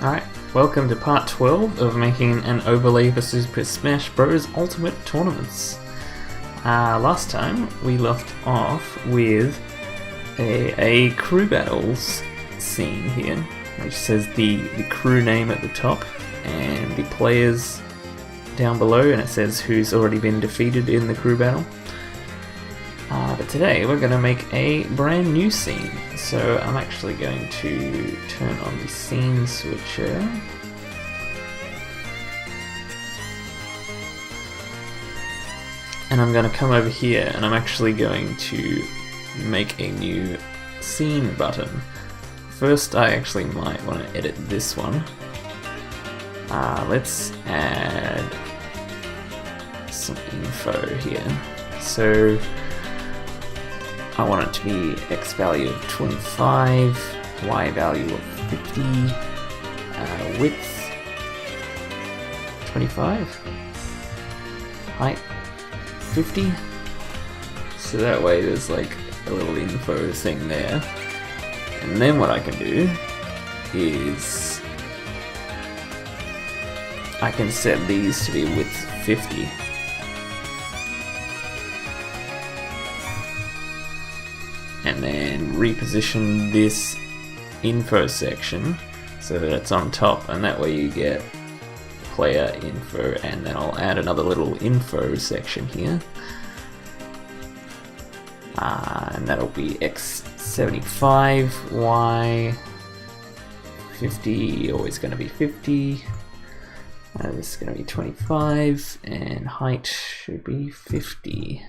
Alright, welcome to part 12 of making an overlay for Super Smash Bros. Ultimate Tournaments. Last time we left off with a crew battles scene here, which says the crew name at the top and the players down below, and it says who's already been defeated in the crew battle. But today we're going to make a brand new scene, so I'm actually going to turn on the scene switcher. And I'm going to come over here and I'm actually going to make a new scene button. First, I actually might want to edit this one. Let's add some info here. So I want it to be X value of 25, Y value of 50, width 25, height 50. So that way there's like a little info thing there. And then what I can do is I can set these to be width 50. And then reposition this info section so that it's on top, and that way you get player info, and then I'll add another little info section here. And that'll be X 75, Y 50, always going to be 50. This is going to be 25, and height should be 50.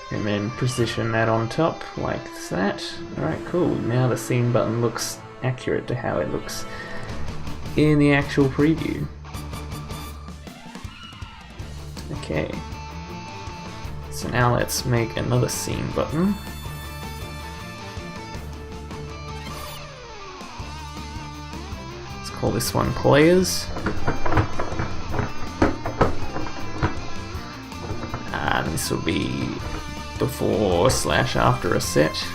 And then position that on top like that. Alright, cool. Now the scene button looks accurate to how it looks in the actual preview. Okay. So now let's make another scene button. Let's call this one Players. And this will be before/after a set.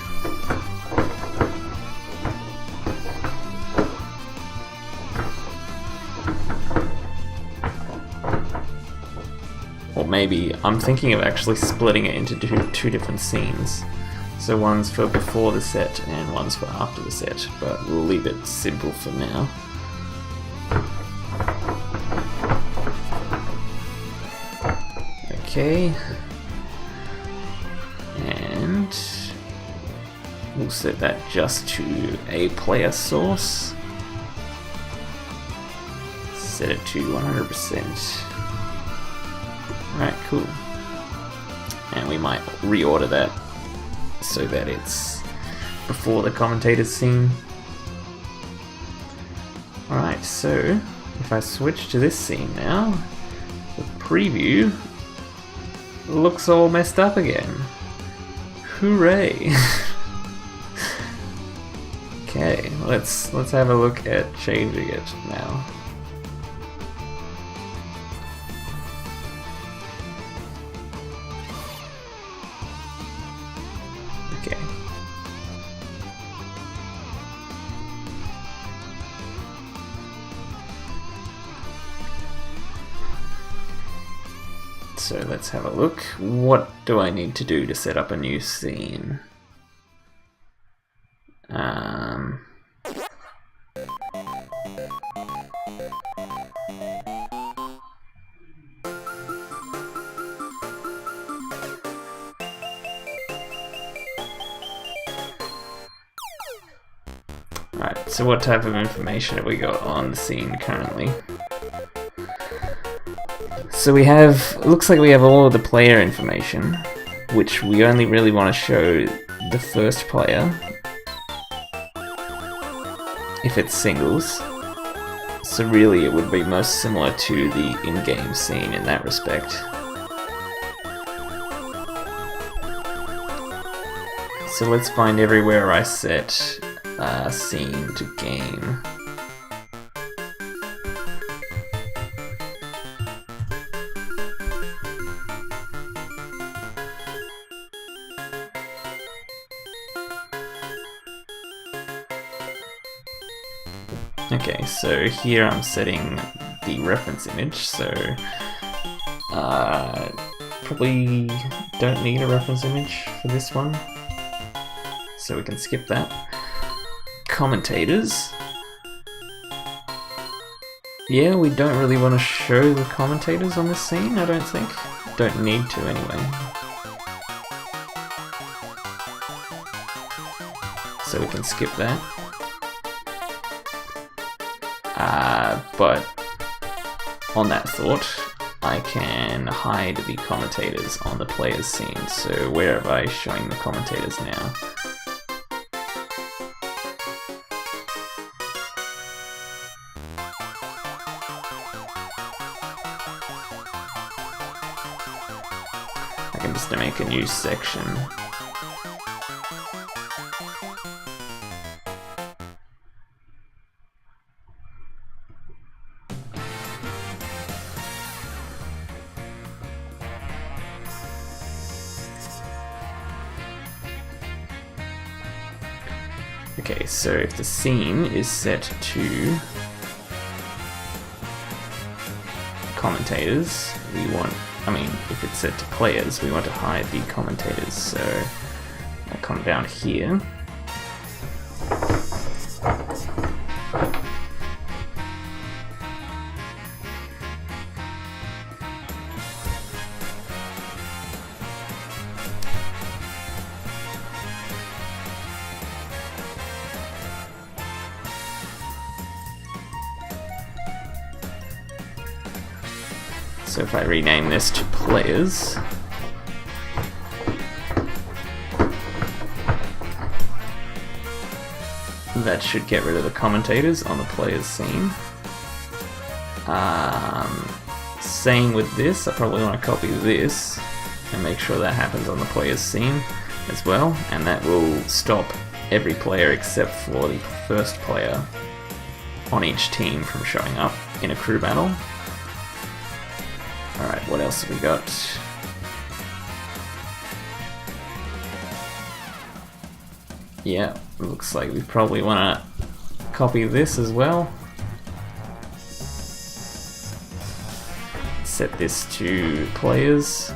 Or maybe I'm thinking of actually splitting it into two different scenes. So one's for before the set and one's for after the set, but we'll leave it simple for now. Okay. And we'll set that just to a player source. Set it to 100%. Alright, cool. And we might reorder that so that it's before the commentators scene. Alright, so if I switch to this scene now, the preview looks all messed up again. Hooray! Okay, let's have a look at changing it now. Okay. So let's have a look. What do I need to do to set up a new scene? Right, so what type of information have we got on the scene currently? So we have, looks like we have all of the player information, which we only really want to show the first player if it's singles. So really it would be most similar to the in-game scene in that respect. So let's find everywhere I set scene to game. Okay, so here I'm setting the reference image, so probably don't need a reference image for this one, so we can skip that. Commentators. Yeah, we don't really want to show the commentators on this scene, I don't think. Don't need to anyway. So we can skip that. But on that thought, I can hide the commentators on the player's scene. So where am I showing the commentators now? I can just make a new section. Okay, so if the scene is set to commentators, we want, if it's set to players, we want to hide the commentators. So I'll come down here. So if I rename this to players, that should get rid of the commentators on the players scene. Same with this, I probably want to copy this and make sure that happens on the players scene as well, and that will stop every player except for the first player on each team from showing up in a crew battle. Alright, what else have we got? Yeah, looks like we probably want to copy this as well. Set this to players.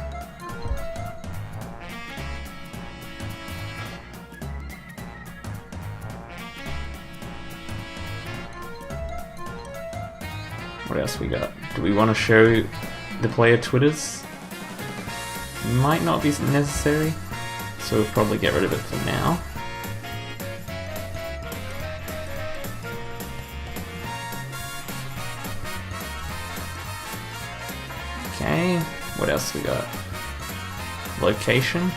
What else we got? Do we want to show the player Twitters? Might not be necessary, so we'll probably get rid of it for now. Okay, what else we got? Location.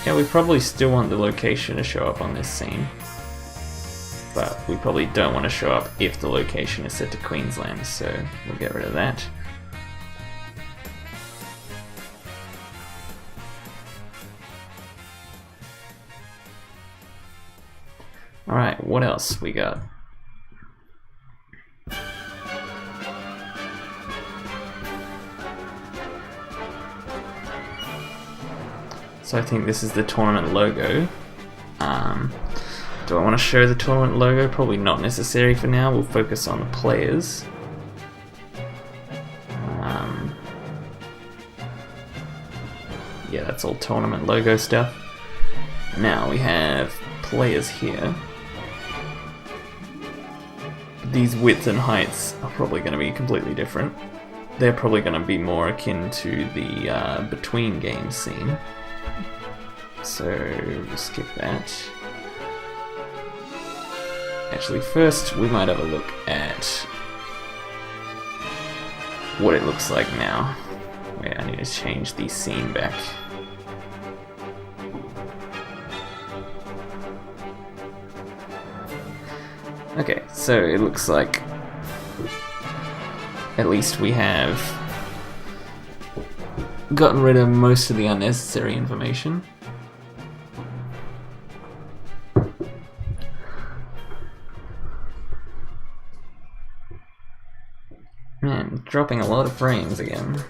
Yeah, we probably still want the location to show up on this scene, but we probably don't want to show up if the location is set to Queensland, so we'll get rid of that. Alright, what else we got? So I think this is the tournament logo. Do I want to show the tournament logo? Probably not necessary for now. We'll focus on the players. Yeah, that's all tournament logo stuff. Now we have players here. These widths and heights are probably going to be completely different. They're probably going to be more akin to the between games scene. So we'll skip that. Actually, first we might have a look at what it looks like now. Wait, I need to change the scene back. Okay, so it looks like at least we have gotten rid of most of the unnecessary information. Man, dropping a lot of frames again.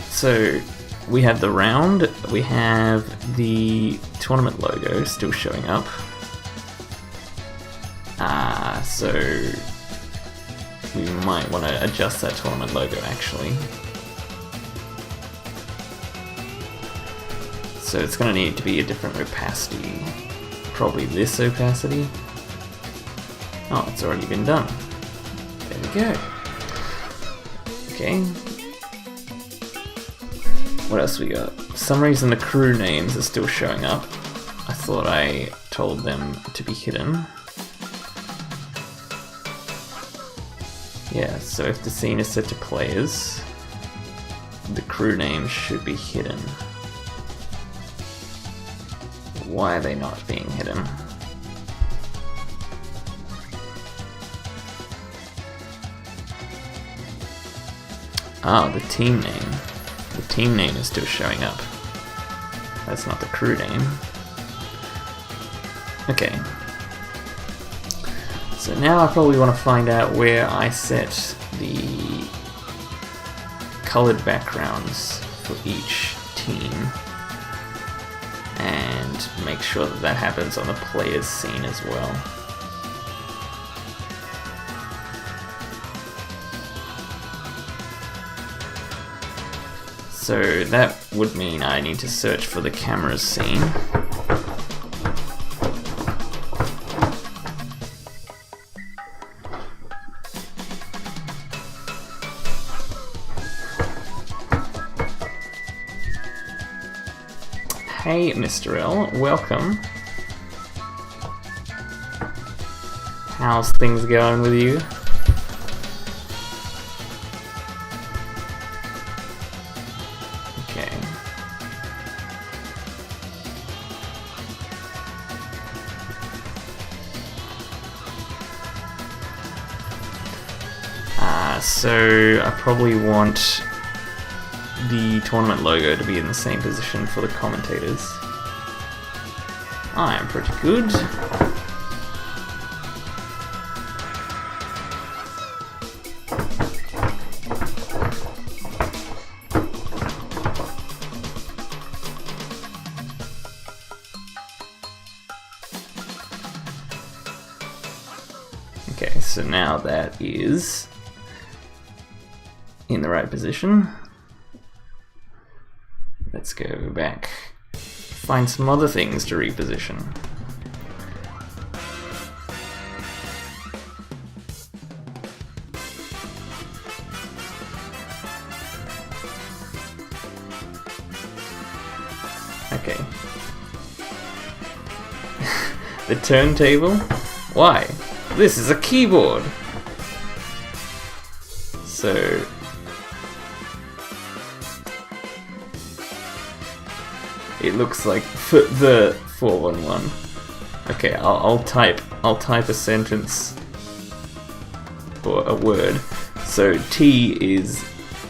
So we have the round, we have the tournament logo still showing up. So we might want to adjust that tournament logo actually. So it's going to need to be a different opacity. Probably this opacity. Oh, it's already been done. There we go. Okay. What else we got? For some reason the crew names are still showing up. I thought I told them to be hidden. Yeah, so if the scene is set to players, the crew names should be hidden. Why are they not being hidden? Ah, the team name. The team name is still showing up. That's not the crew name. Okay. So now I probably want to find out where I set the colored backgrounds for each team and make sure that that happens on the player's scene as well. So that would mean I need to search for the camera's scene. Hey Mr. L, welcome. How's things going with you? Okay. So I probably want the tournament logo to be in the same position for the commentators. I am pretty good. Okay, so now that is in the right position. Let's go back, find some other things to reposition. Okay. The turntable? Why? This is a keyboard! So it looks like the 411. Okay, I'll type a sentence or a word. So T is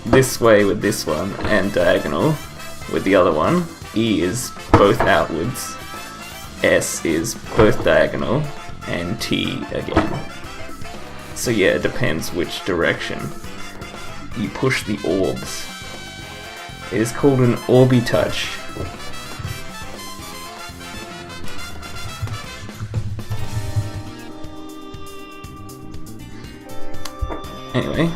this way with this one and diagonal with the other one. E is both outwards. S is both diagonal and T again. So yeah, it depends which direction you push the orbs. It is called an orbi-touch. Anyway.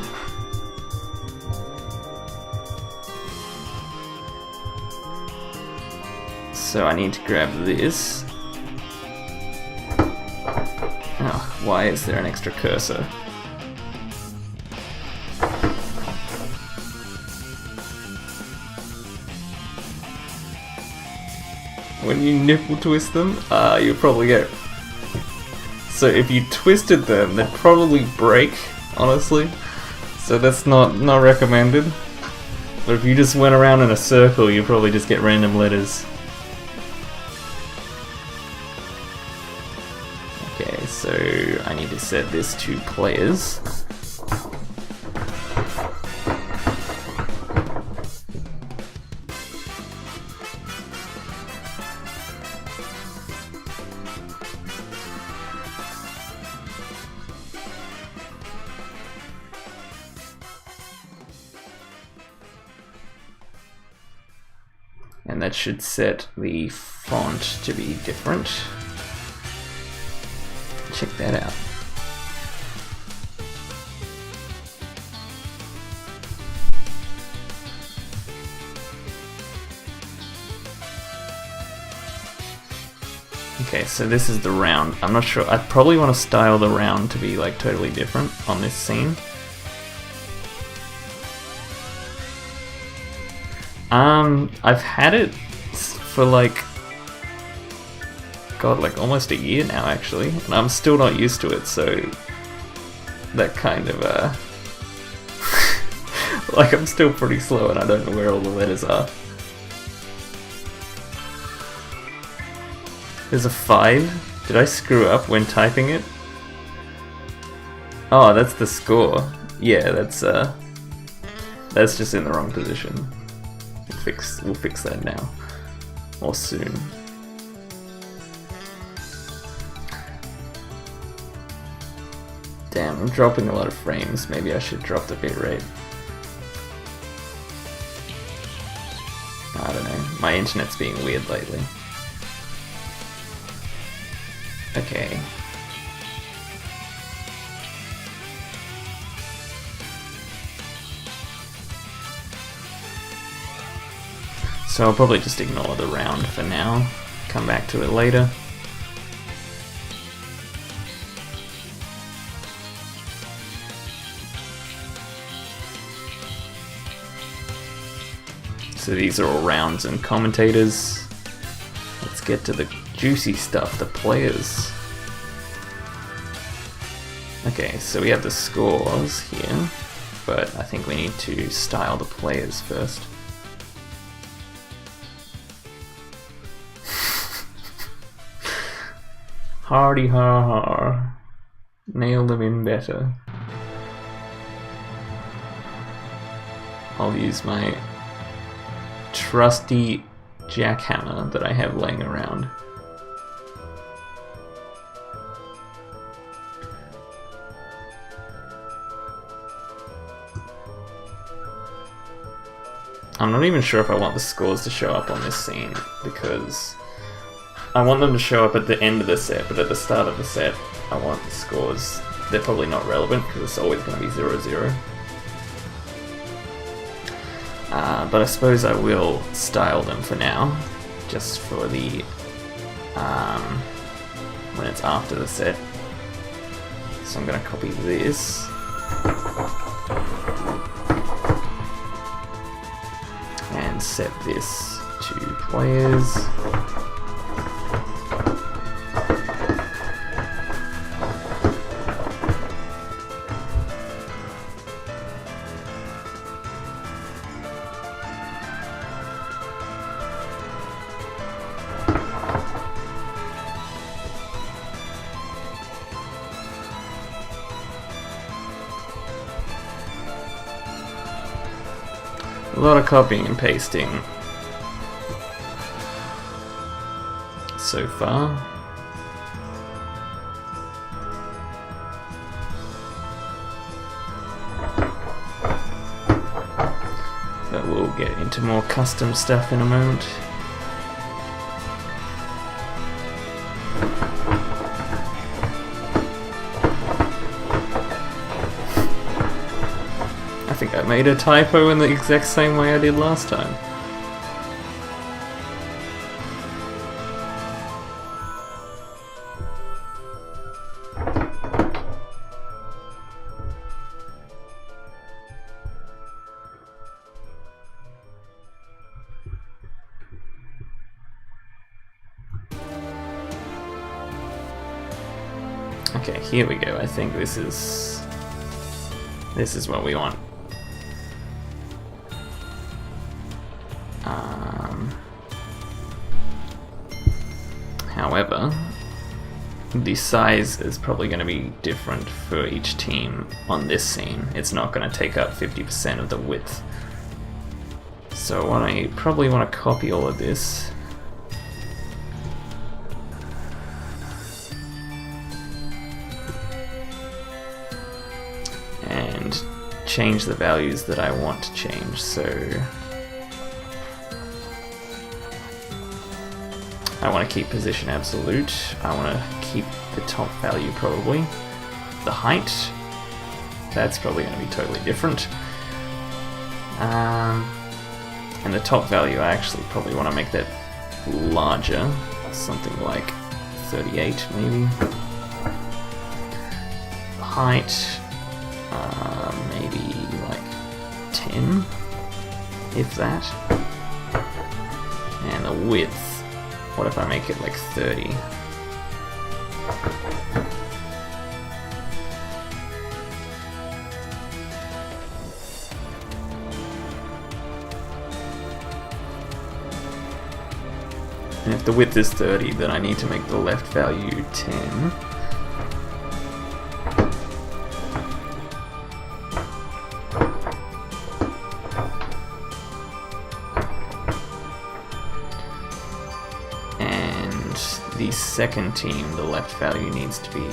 So I need to grab this. Oh, why is there an extra cursor? When you nipple twist them, you'll probably get... So if you twisted them, they'd probably break, honestly. So that's not recommended. But if you just went around in a circle, you'd probably just get random letters. Okay, so I need to set this to players. And that should set the font to be different. Check that out. Okay, so this is the round. I'm not sure. I probably want to style the round to be like totally different on this scene. I've had it for like, God, like almost a year now actually, and I'm still not used to it, so that kind of, like I'm still pretty slow and I don't know where all the letters are. There's a 5. Did I screw up when typing it? Oh, that's the score. Yeah, that's just in the wrong position. We'll fix that now. Or soon. Damn, I'm dropping a lot of frames. Maybe I should drop the bitrate. I don't know. My internet's being weird lately. Okay. So I'll probably just ignore the round for now, come back to it later. So these are all rounds and commentators. Let's get to the juicy stuff, the players. Okay, so we have the scores here, but I think we need to style the players first. Hardy har har. Nail them in better. I'll use my trusty jackhammer that I have laying around. I'm not even sure if I want the scores to show up on this scene, because I want them to show up at the end of the set, but at the start of the set, I want the scores. They're probably not relevant, because it's always going to be 0-0. But I suppose I will style them for now, just for the when it's after the set. So I'm going to copy this. And set this to players. A lot of copying and pasting so far. But we'll get into more custom stuff in a moment. I think I made a typo in the exact same way I did last time. Okay, here we go. I think this is what we want. However, the size is probably going to be different for each team on this scene. It's not going to take up 50% of the width. So I probably want to copy all of this. And change the values that I want to change. So I want to keep position absolute. I want to keep the top value probably. The height, that's probably going to be totally different. And the top value, I actually probably want to make that larger, something like 38 maybe. Height, maybe like 10, if that. And the width, what if I make it like 30? And if the width is 30, then I need to make the left value 10. The second team, the left value needs to be...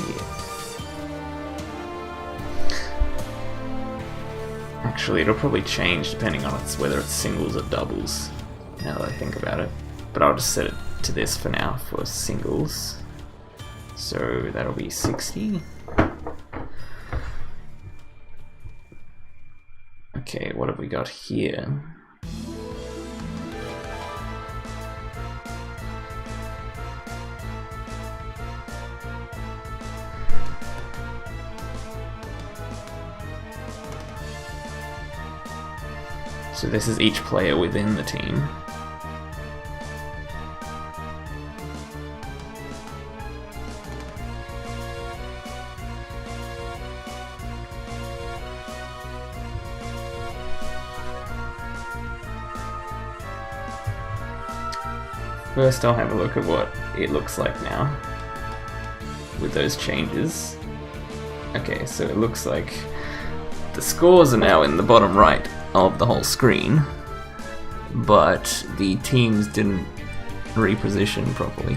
Actually, it'll probably change depending on whether it's singles or doubles, now that I think about it. But I'll just set it to this for now, for singles. So that'll be 60. Okay, what have we got here? So this is each player within the team. First I'll have a look at what it looks like now with those changes. Okay, so it looks like the scores are now in the bottom right of the whole screen, but the teams didn't reposition properly.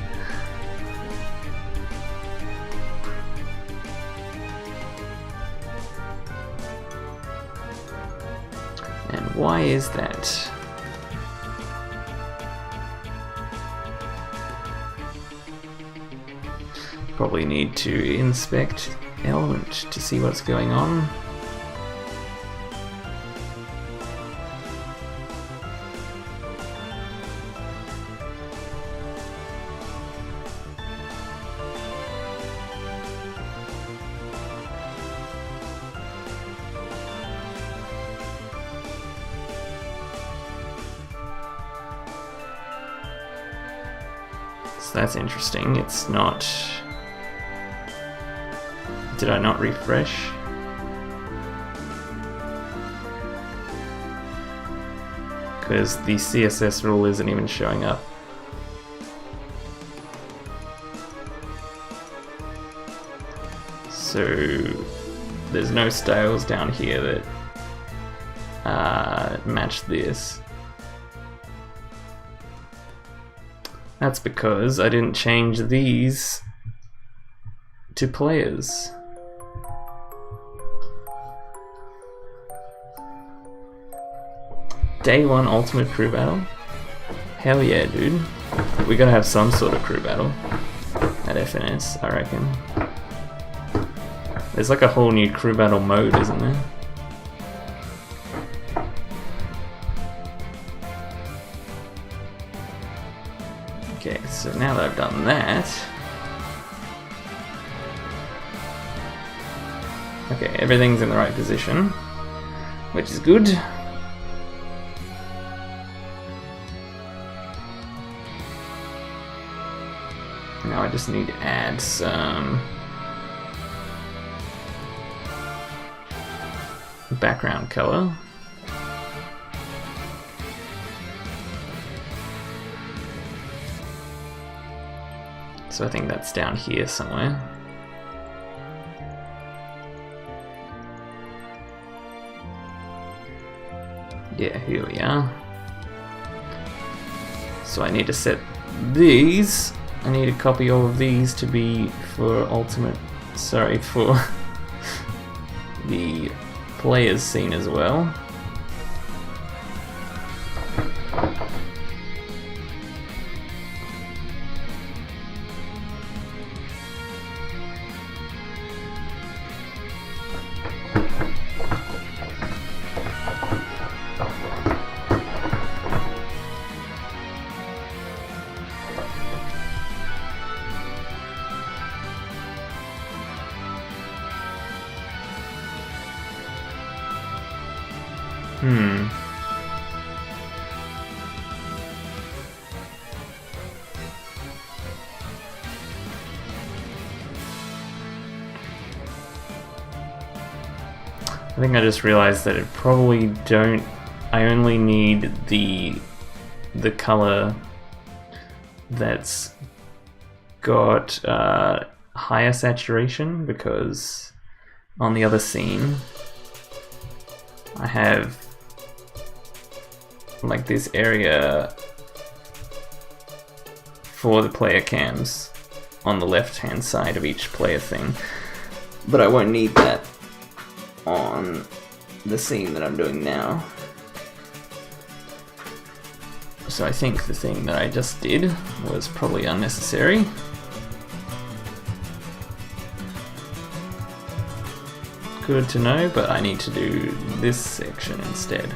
And why is that? Probably need to inspect element to see what's going on. So that's interesting. It's not... Did I not refresh? Because the CSS rule isn't even showing up. So there's no styles down here that match this. That's because I didn't change these to players. Day 1 Ultimate Crew Battle? Hell yeah, dude. We gotta have some sort of crew battle at FNS, I reckon. There's like a whole new crew battle mode, isn't there? Okay, so now that I've done that... Okay, everything's in the right position, which is good. Now I just need to add some background color. So I think that's down here somewhere. Yeah, here we are. So I need to set these. I need to copy all of these to be for ultimate, sorry, for the players scene as well. I think I just realized that it probably don't... I only need the color that's got higher saturation, because on the other scene I have like this area for the player cams on the left hand side of each player thing, but I won't need that on the scene that I'm doing now. So I think the thing that I just did was probably unnecessary. Good to know, but I need to do this section instead.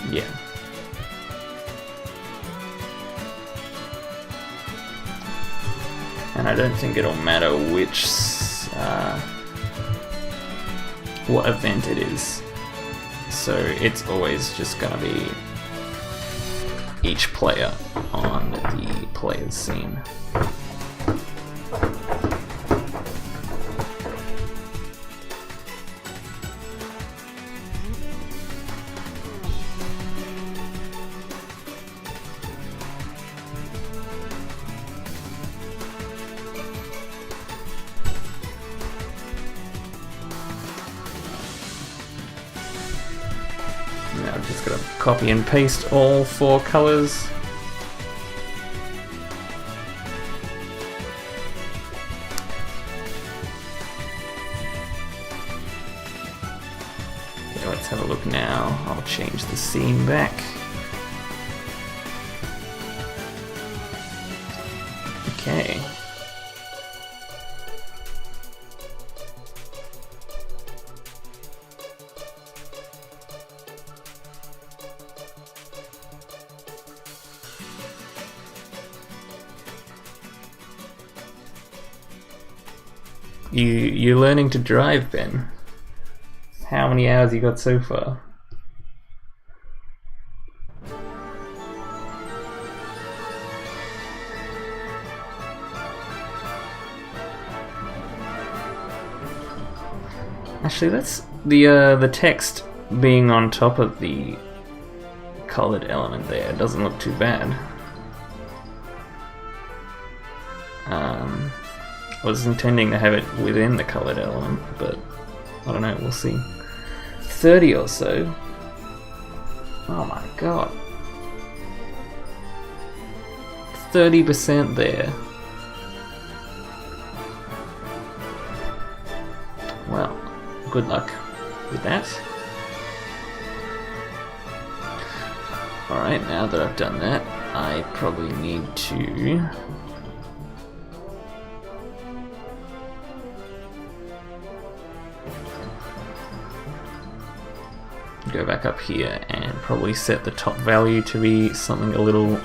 Yeah. And I don't think it'll matter which what event it is, so it's always just gonna be each player on the player's scene. Now I'm just gonna copy and paste all 4 colors. Okay, let's have a look now. I'll change the scene back. Okay. You're learning to drive, Ben. How many hours you got so far? Actually, that's the text being on top of the colored element there doesn't look too bad. I was intending to have it within the colored element, but I don't know, we'll see. 30 or so. Oh my god. 30% there. Well, good luck with that. Alright, now that I've done that, I probably need to go back up here and probably set the top value to be something a little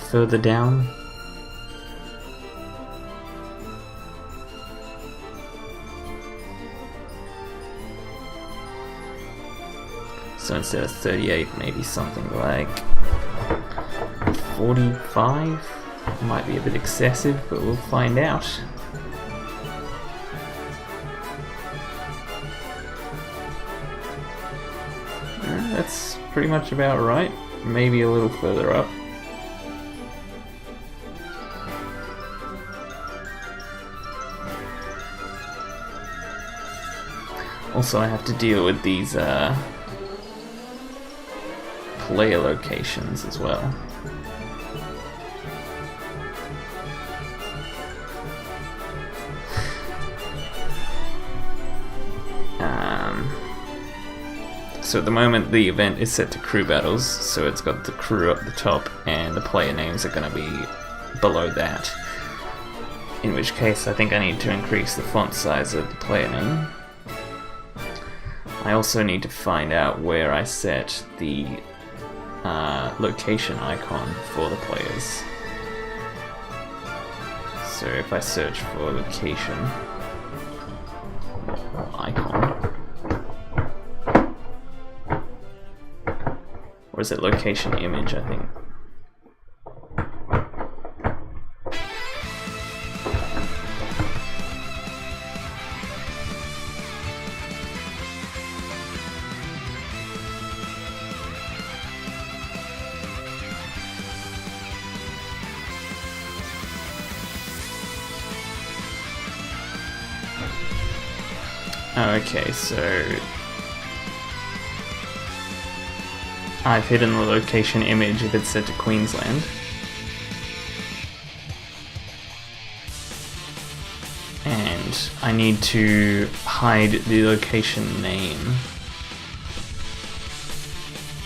further down. So instead of 38, maybe something like 45. Might be a bit excessive, but we'll find out. That's pretty much about right. Maybe a little further up. Also, I have to deal with these player locations as well. So at the moment the event is set to crew battles, so it's got the crew up the top and the player names are going to be below that. In which case I think I need to increase the font size of the player name. I also need to find out where I set the location icon for the players. So if I search for location or icon, or is it location image, I think? Oh, okay, so I've hidden the location image if it's set to Queensland. And I need to hide the location name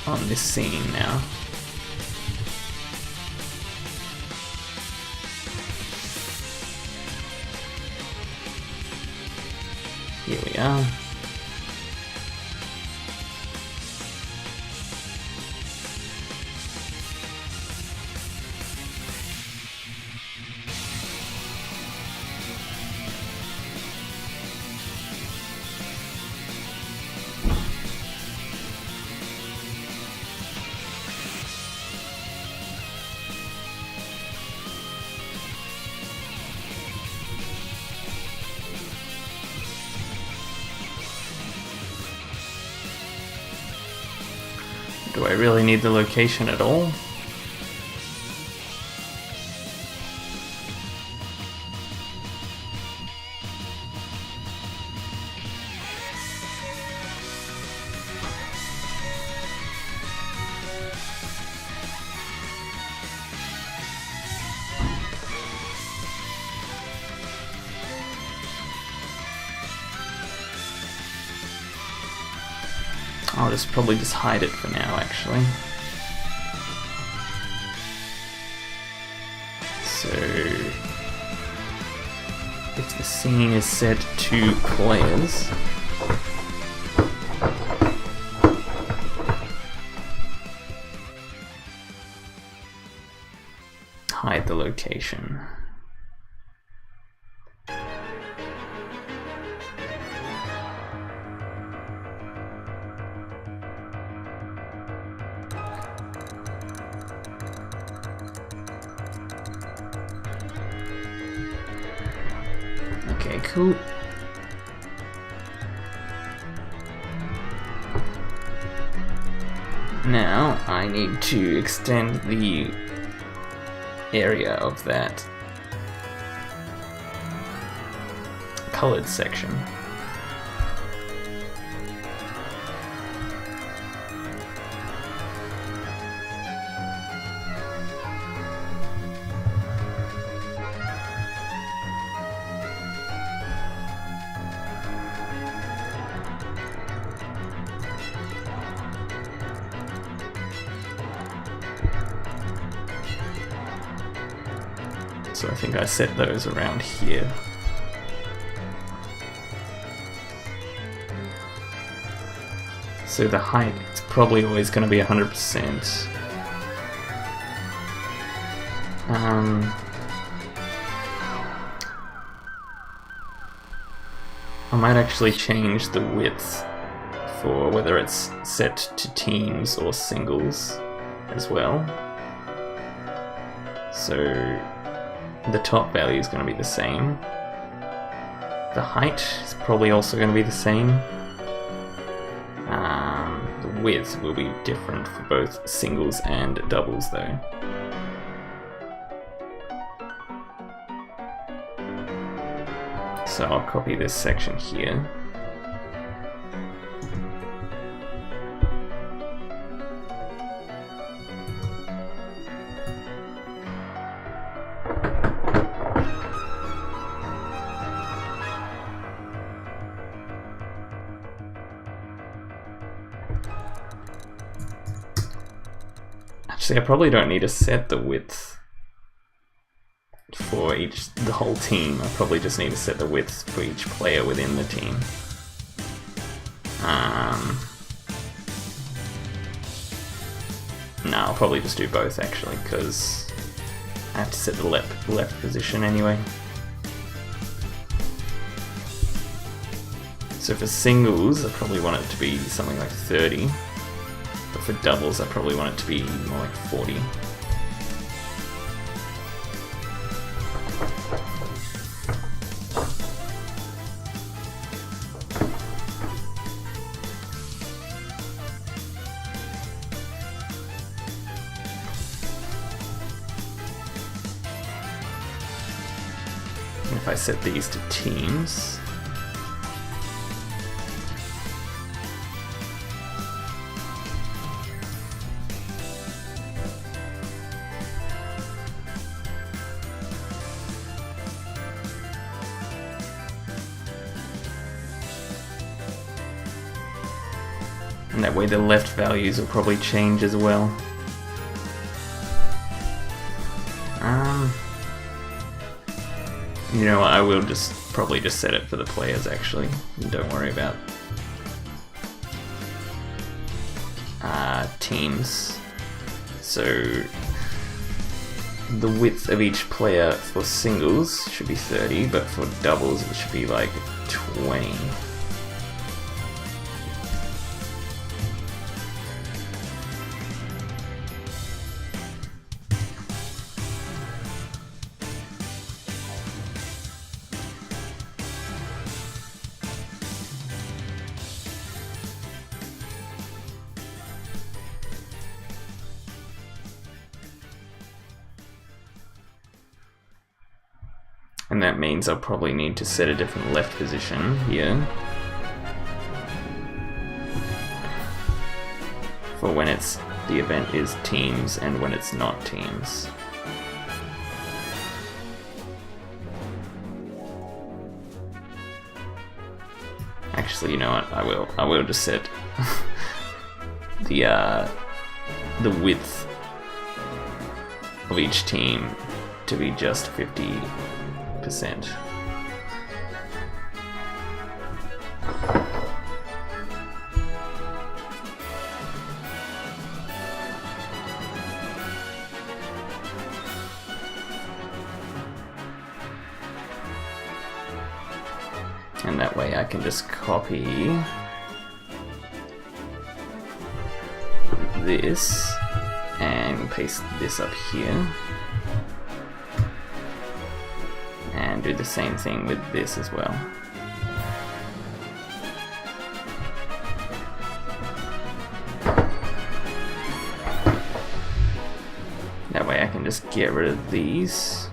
on this scene now. Here we are. Do I really need the location at all? I'll just probably just hide it for now, actually. So, if the scene is set to players, hide the location. Okay, cool. Now I need to extend the area of that colored section. So I think I set those around here. So the height, it's probably always going to be 100%. I might actually change the width for whether it's set to teams or singles as well. So the top value is going to be the same. The height is probably also going to be the same. The width will be different for both singles and doubles though. So I'll copy this section here. Actually, I probably don't need to set the width for the whole team. I probably just need to set the width for each player within the team. No, I'll probably just do both actually, because I have to set the left position anyway. So for singles, I probably want it to be something like 30. But for doubles, I probably want it to be more like 40. And if I set these to teams, And that way the left values will probably change as well. You know what, I will probably just set it for the players actually. Don't worry about teams. So the width of each player for singles should be 30, but for doubles it should be like 20. And that means I'll probably need to set a different left position here for when the event is teams and when it's not teams. Actually, you know what? I will just set the width of each team to be just 50%. And that way I can just copy this and paste this up here. And do the same thing with this as well. That way I can just get rid of these.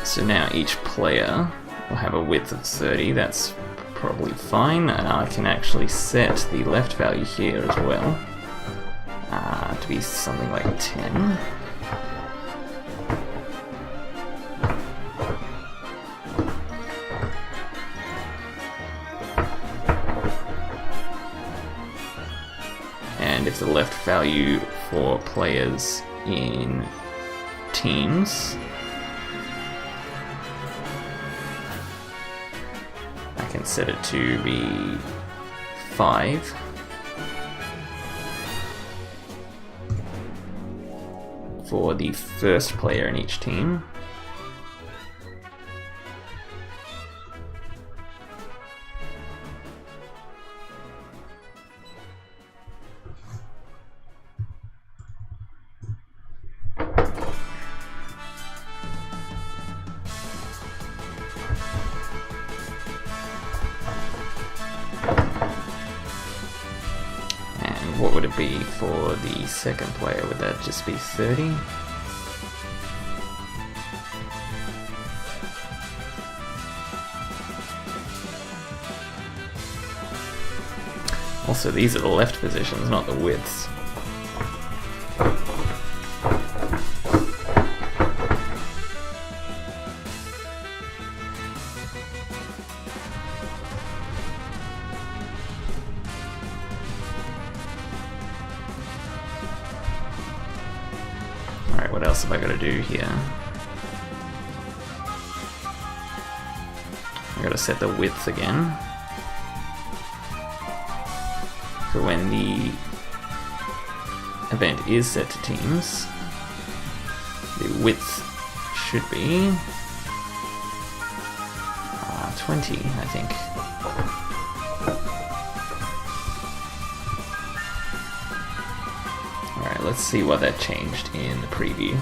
So now each player will have a width of 30, that's probably fine, and I can actually set the left value here as well to be something like 10. And if the left value for players in teams, I can set it to be 5. For the first player in each team. What would it be for the second player? Would that just be 30? Also, these are the left positions, not the widths. Alright, what else have I got to do here? I got to set the width again. For when the event is set to teams, the width should be 20, I think. Alright, let's see what that changed in the preview.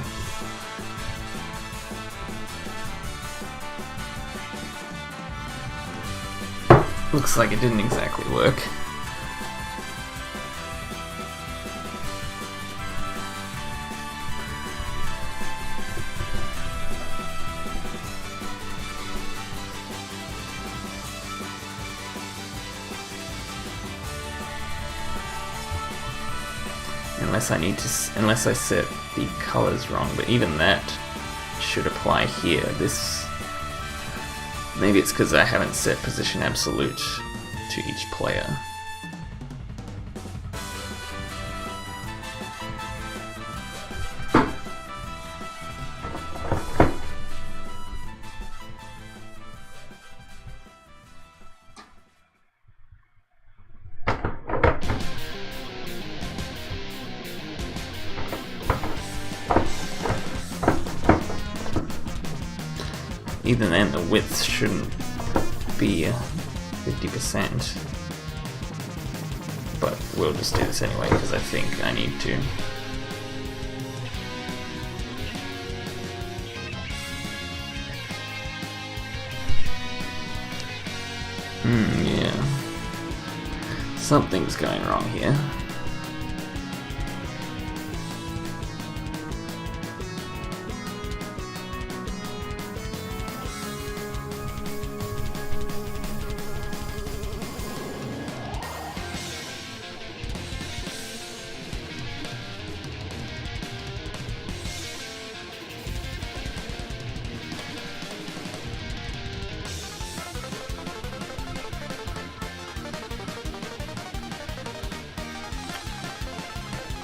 Looks like it didn't exactly work. unless I set the colors wrong, but even that should apply here. Maybe it's because I haven't set position absolute to each player. Even then, the width shouldn't be 50%. But we'll just do this anyway, because I think I need to. Yeah. Something's going wrong here.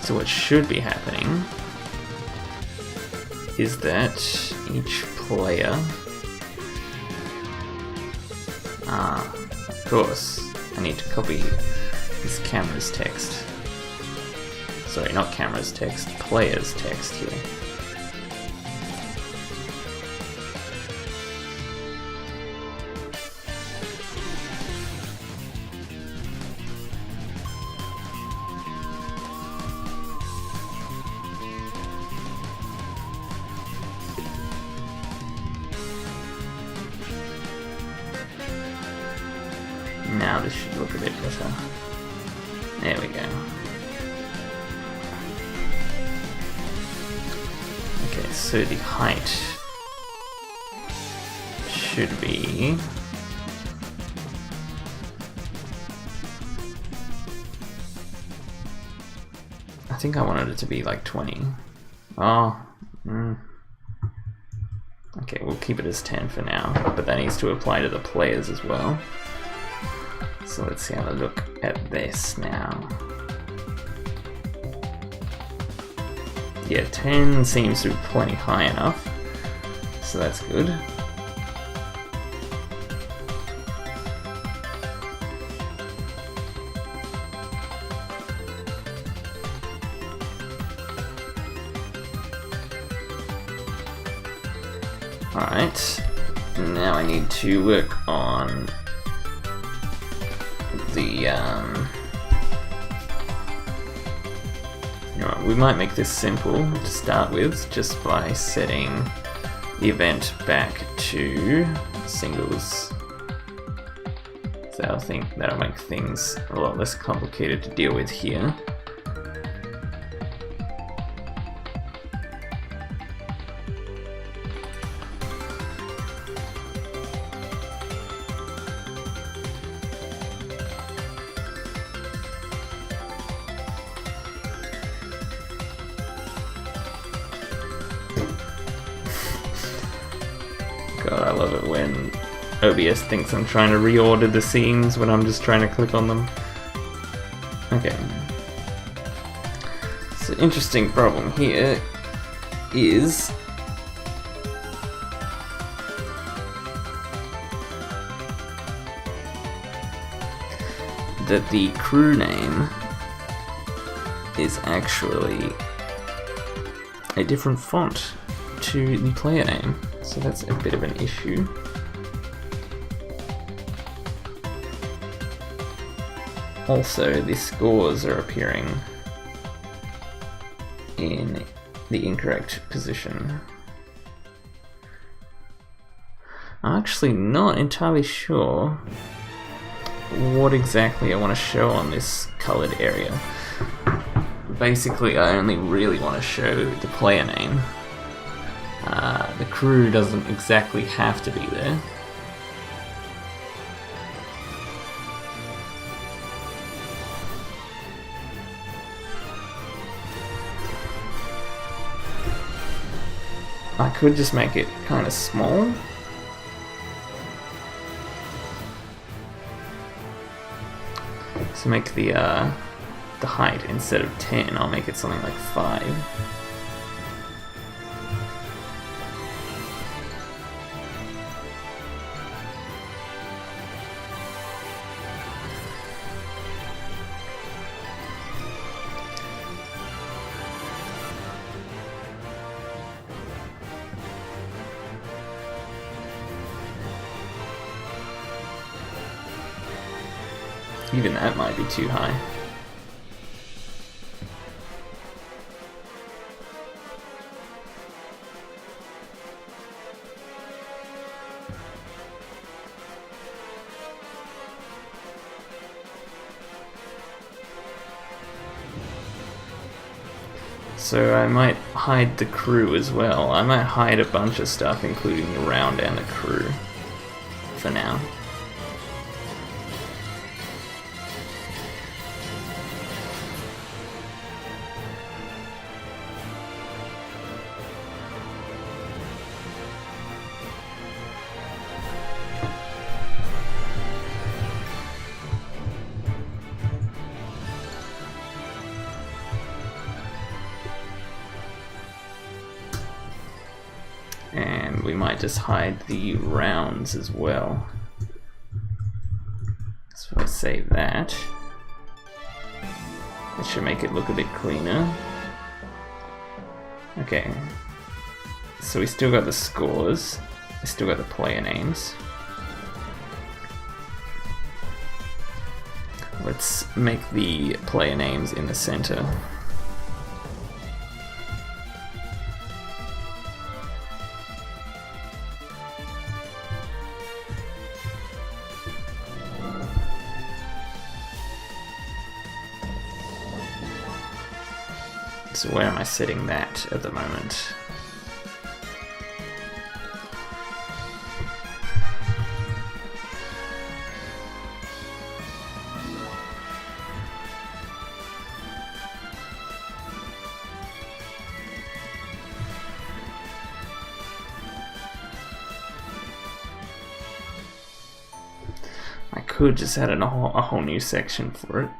So what should be happening is that each player... of course, I need to copy this camera's text. Sorry, not camera's text, player's text here. Now this should look a bit better. There we go. Okay, so the height should be... I think I wanted it to be like 20. Oh, okay, we'll keep it as 10 for now, but that needs to apply to the players as well. So let's see how to look at this now. Yeah, 10 seems to be plenty high enough, so that's good. Alright, now I need to work on the, you know, we might make this simple to start with, just by setting the event back to singles. So I think that'll make things a lot less complicated to deal with here. God, I love it when OBS thinks I'm trying to reorder the scenes when I'm just trying to click on them. Okay. So, interesting problem here is that the crew name is actually a different font to the player name, so that's a bit of an issue. Also, the scores are appearing in the incorrect position. I'm actually not entirely sure what exactly I want to show on this colored area. Basically, I only really want to show the player name. The crew doesn't exactly have to be there. I could just make it kind of small. So make the height, instead of 10, I'll make it something like 5. Even that might be too high. So I might hide the crew as well. I might hide a bunch of stuff, including the round and the crew, for now. And we might just hide the rounds as well. So if I save that, that should make it look a bit cleaner. Okay, so we still got the scores, we still got the player names. Let's make the player names in the center. So where am I setting that at the moment? I could just add a whole new section for it.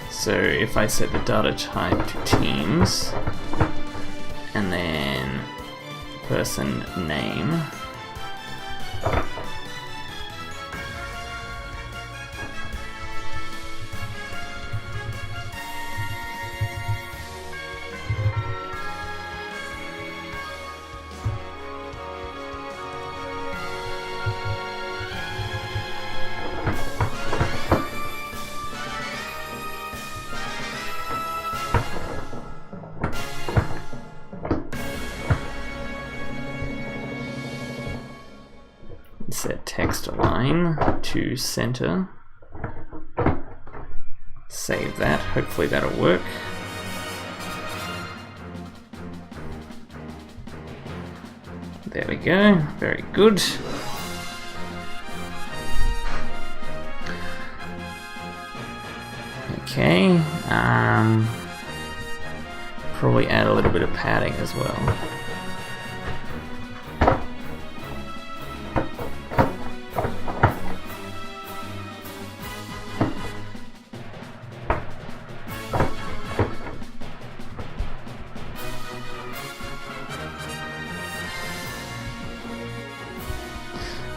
So if I set the data type to teams, and then person name, set text align to center, save that, hopefully that'll work. There we go, very good. Okay, probably add a little bit of padding as well.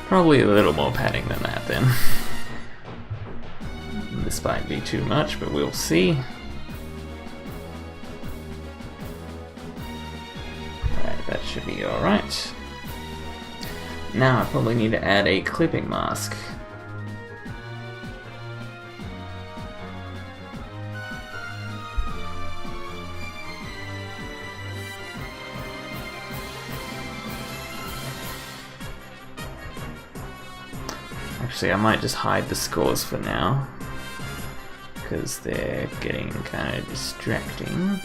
Probably a little more padding than that then. This might be too much, but we'll see. Alright, that should be alright. Now I probably need to add a clipping mask. Actually, I might just hide the scores for now, because they're getting kind of distracting.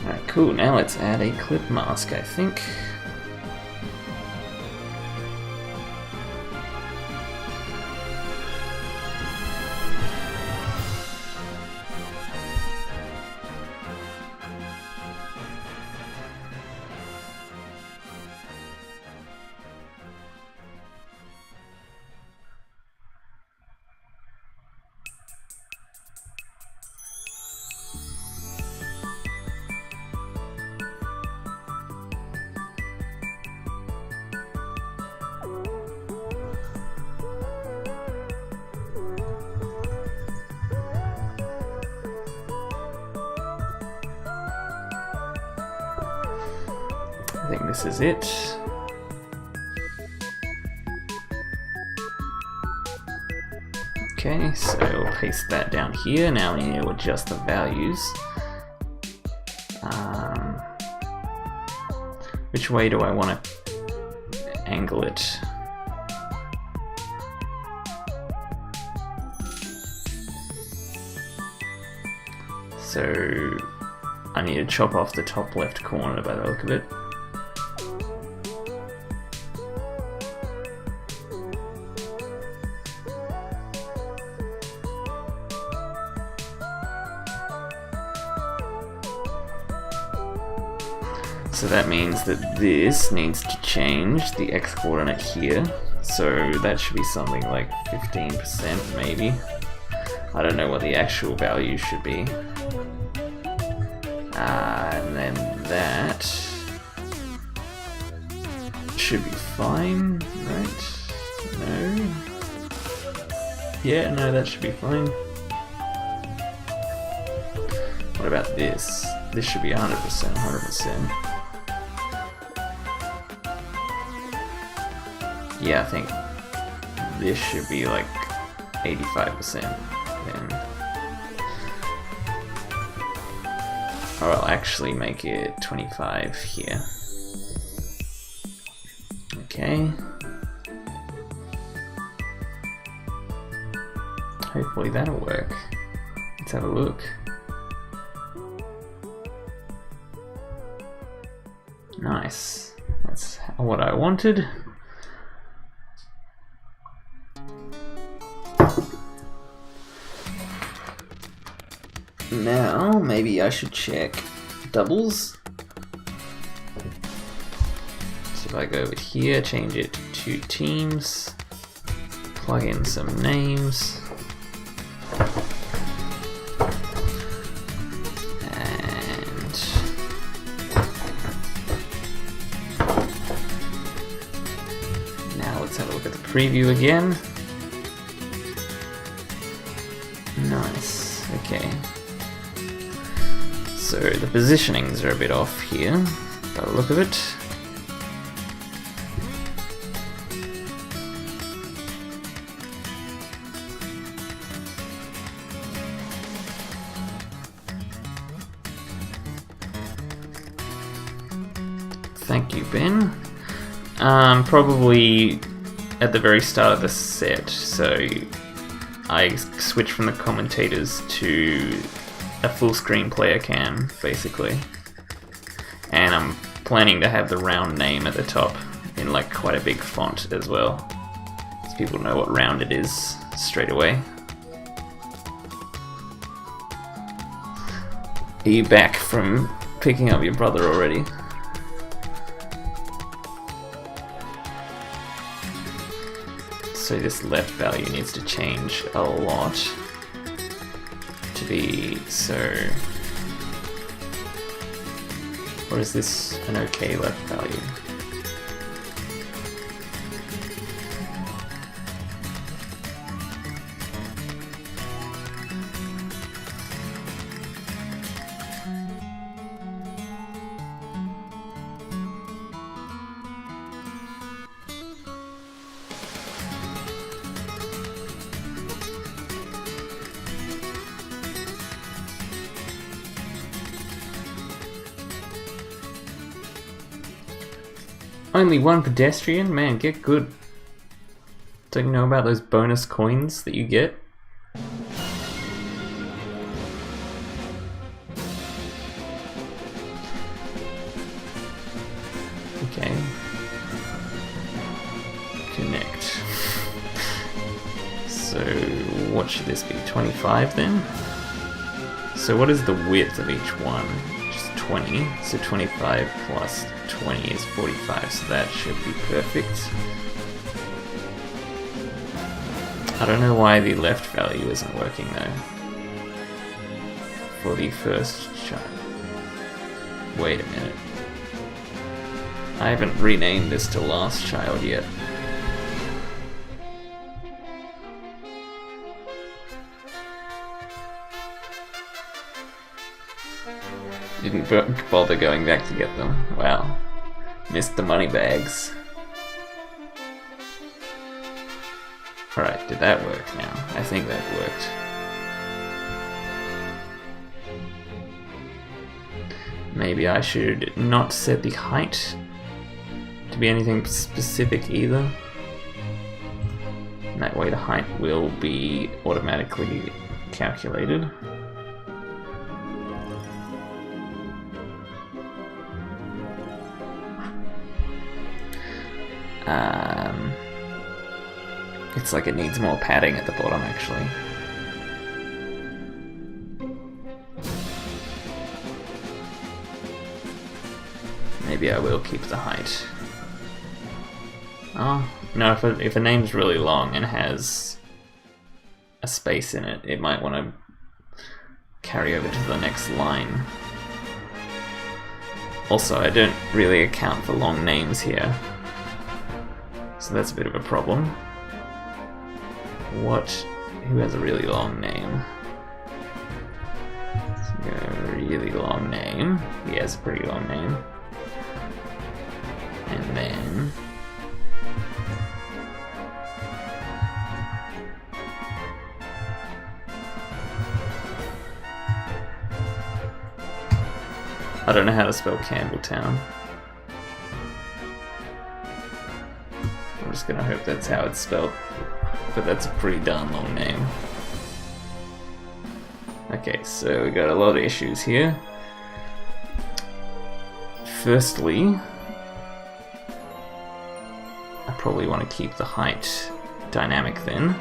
Alright, cool. Now let's add a clip mask, I think. I think this is it. Okay, so we'll paste that down here. Now we need to adjust the values. Which way do I want to angle it? So I need to chop off the top left corner by the look of it. So that means that this needs to change the x coordinate here. So that should be something like 15% maybe. I don't know what the actual value should be. And then that should be fine, right? No? Yeah, no, that should be fine. What about this? This should be 100%, 100%. Yeah, I think this should be like 85% then. Or I'll actually make it 25 here. Okay. Hopefully that'll work. Let's have a look. Nice. That's what I wanted. Now, maybe I should check doubles. So if I go over here, change it to 2 teams, plug in some names, and now let's have a look at the preview again. Nice, okay. So the positionings are a bit off here, by the look of it. Thank you, Ben. Probably at the very start of the set, so I switched from the commentators to a full screen player cam, basically. And I'm planning to have the round name at the top in like quite a big font as well, so people know what round it is straight away. Are you back from picking up your brother already? So this left value needs to change a lot to be so. Or is this an okay left value? Only one pedestrian? Man, get good. Don't you know about those bonus coins that you get? Okay. Connect. So, what should this be? 25 then? So what is the width of each one? Just 20. So 25 plus 20 is 45, so that should be perfect. I don't know why the left value isn't working though. For the first child. Wait a minute. I haven't renamed this to last child yet. Didn't bother going back to get them. Wow. Missed the money bags. Alright, did that work now? I think that worked. Maybe I should not set the height to be anything specific either. And that way the height will be automatically calculated. It's like it needs more padding at the bottom actually. Maybe I will keep the height. Oh, no, if a name's really long and has a space in it, it might want to carry over to the next line. Also, I don't really account for long names here, so that's a bit of a problem. Who has a really long name? A really long name. He has a pretty long name. And then I don't know how to spell Campbelltown. I'm just gonna hope that's how it's spelled. But that's a pretty darn long name. Okay, so we got a lot of issues here. Firstly, I probably want to keep the height dynamic then.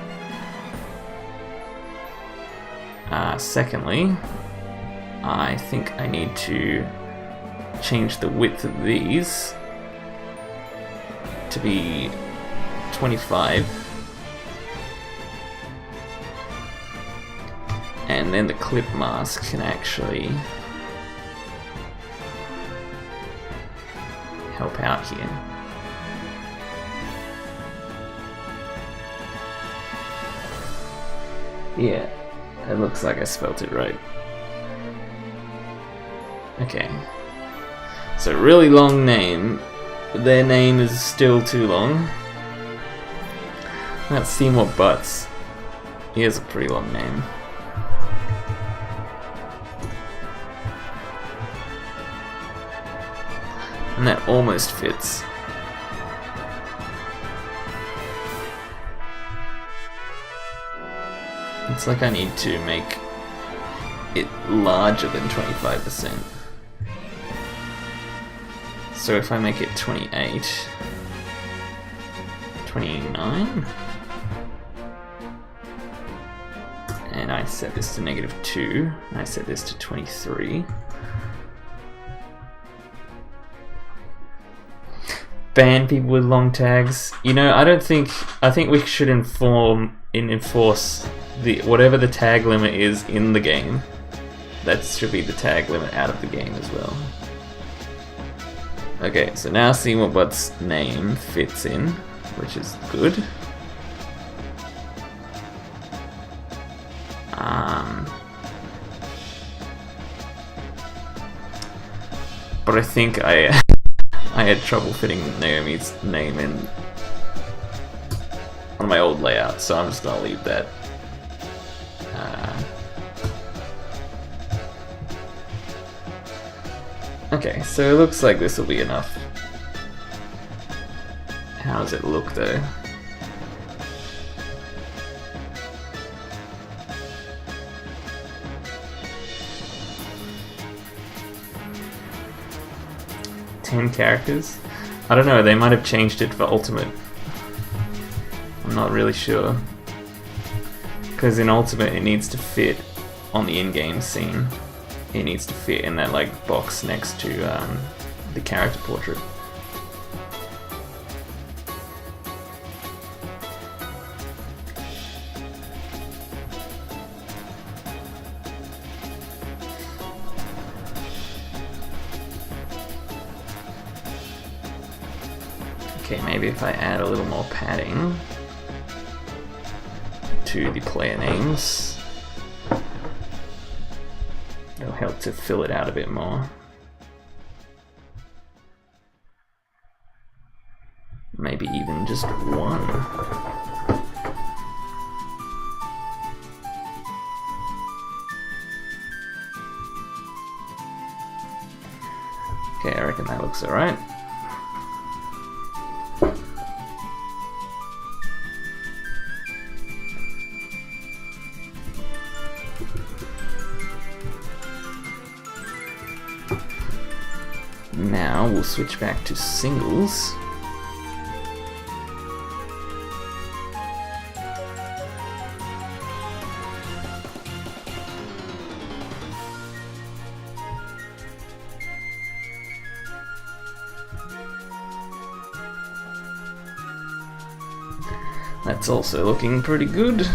Secondly, I think I need to change the width of these to be 25. And then the clip mask can actually help out here. Yeah, it looks like I spelt it right. Okay. So really long name. Their name is still too long. Let's see more butts. He has a pretty long name. And that almost fits. It's like I need to make it larger than 25%. So if I make it 28, 29, and I set this to -2, and I set this to 23. Ban people with long tags. You know, I think we should enforce the whatever the tag limit is in the game. That should be the tag limit out of the game as well. Okay, so now Seymour Butt's name fits in, which is good. But I think I had trouble fitting Naomi's name in on my old layout, so I'm just gonna leave that. Okay, so it looks like this will be enough. How does it look though? Ten characters? I don't know, they might have changed it for Ultimate. I'm not really sure. Because in Ultimate it needs to fit on the in-game scene. It needs to fit in that like box next to the character portrait. Okay, maybe if I add a little more padding to the player names, it'll help to fill it out a bit more. Maybe even just one. Okay, I reckon that looks alright. Now we'll switch back to singles. That's also looking pretty good.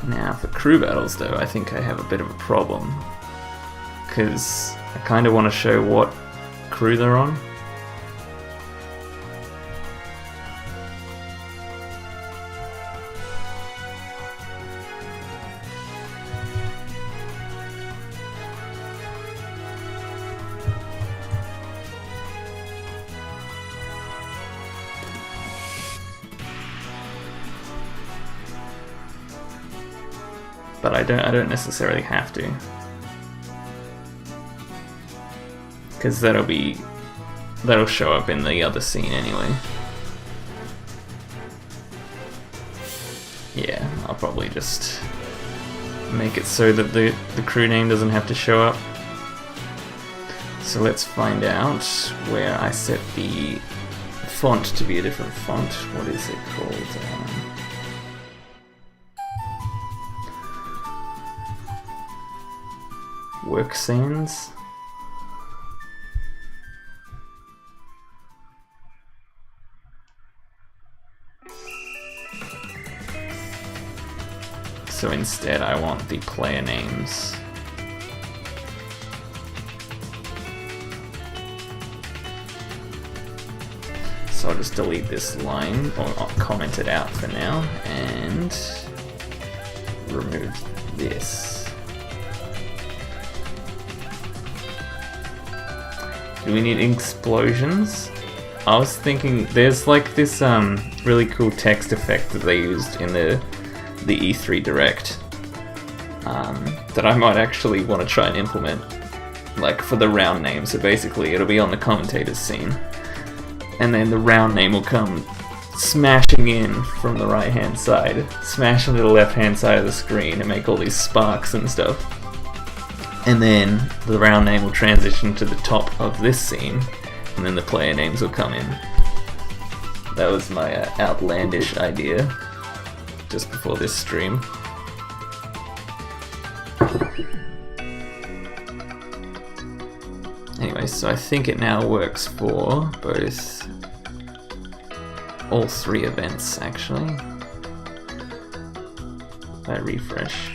Now for crew battles though, I think I have a bit of a problem. Because I kind of want to show what crew they're on. But I don't necessarily have to. Because that'll show up in the other scene anyway. Yeah, I'll probably just make it so that the crew name doesn't have to show up. So let's find out where I set the font to be a different font. What is it called? Work scenes. So instead I want the player names. So I'll just delete this line, or I'll comment it out for now, and remove this. Do we need explosions? I was thinking there's like this really cool text effect that they used in the E3 Direct that I might actually want to try and implement, like for the round name. So basically it'll be on the commentators scene, and then the round name will come smashing in from the right hand side, smash into the left hand side of the screen and make all these sparks and stuff. And then the round name will transition to the top of this scene, and then the player names will come in. That was my outlandish idea just before this stream. Anyway, so I think it now works for both, all three events actually. If I refresh.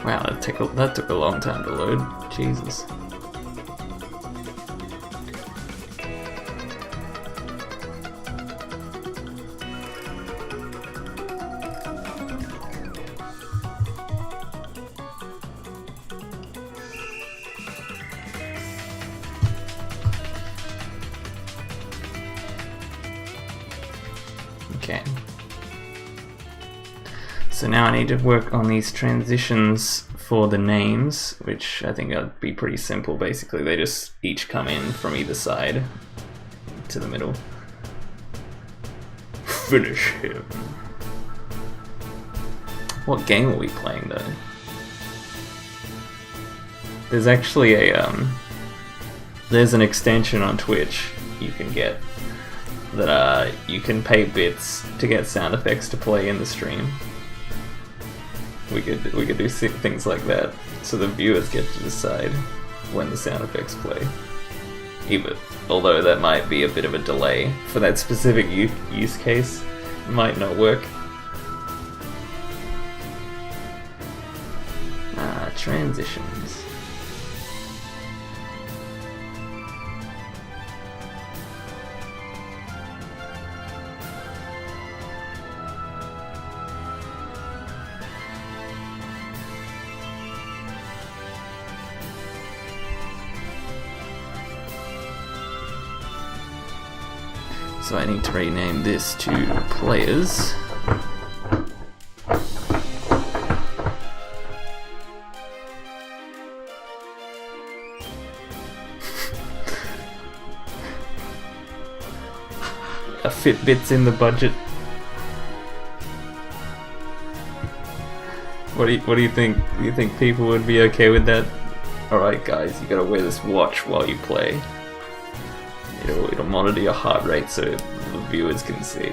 Wow, that took a long time to load. Jesus. So now I need to work on these transitions for the names, which I think would be pretty simple. Basically, they just each come in from either side to the middle. Finish him. What game are we playing though? There's actually a there's an extension on Twitch you can get that you can pay bits to get sound effects to play in the stream. We could do things like that, so the viewers get to decide when the sound effects play. Although that might be a bit of a delay for that specific use case, might not work. Transitions. So I need to rename this to players. A Fitbit's in the budget. What do you think? Do you think people would be okay with that? Alright guys, you gotta wear this watch while you play. It'll monitor your heart rate so the viewers can see.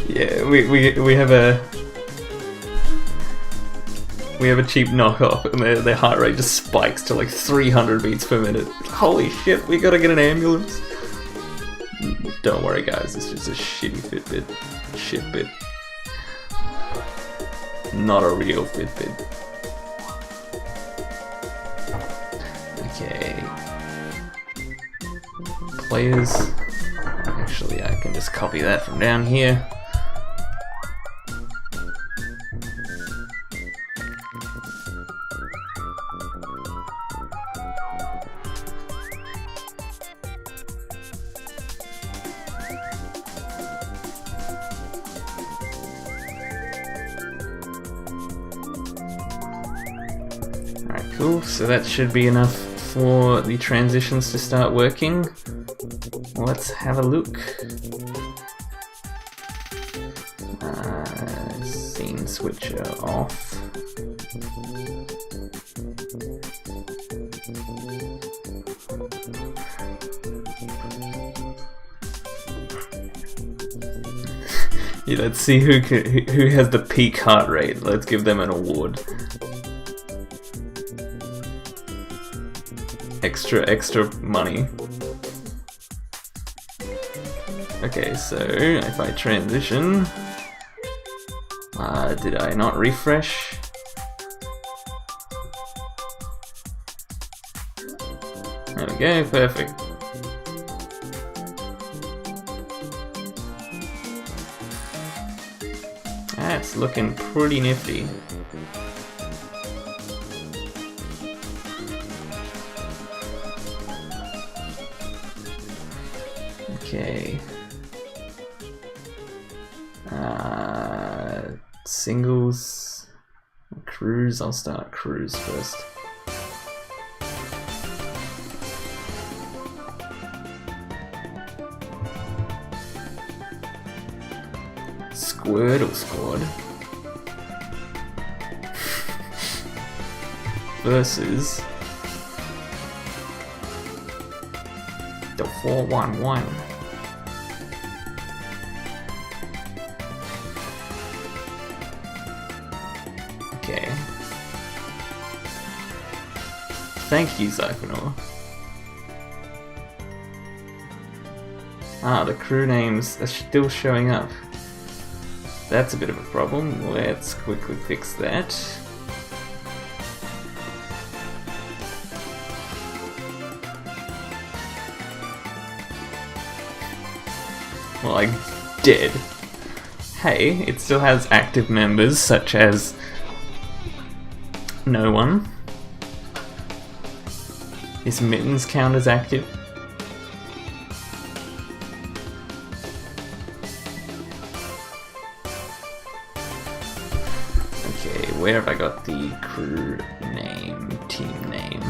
Yeah, we have a cheap knockoff, and their heart rate just spikes to like 300 beats per minute. Holy shit, we gotta get an ambulance. Don't worry guys, it's just a shitty Fitbit. Shitbit. Not a real Fitbit. Okay. Players. Actually, I can just copy that from down here. Alright, cool. So that should be enough for the transitions to start working. Let's have a look. Scene switcher off. Yeah, let's see who has the peak heart rate. Let's give them an award. Extra money. Okay, so if I transition, did I not refresh? There we go, perfect. That's looking pretty nifty. Okay. Singles, cruise. I'll start cruise first. Squirtle Squad versus the 411. Okay. Thank you, Zyphonor. Ah, the crew names are still showing up. That's a bit of a problem. Let's quickly fix that. Well, I did. Hey, it still has active members such as no one. Is Mittens count as active? Okay, where have I got the crew name, team name?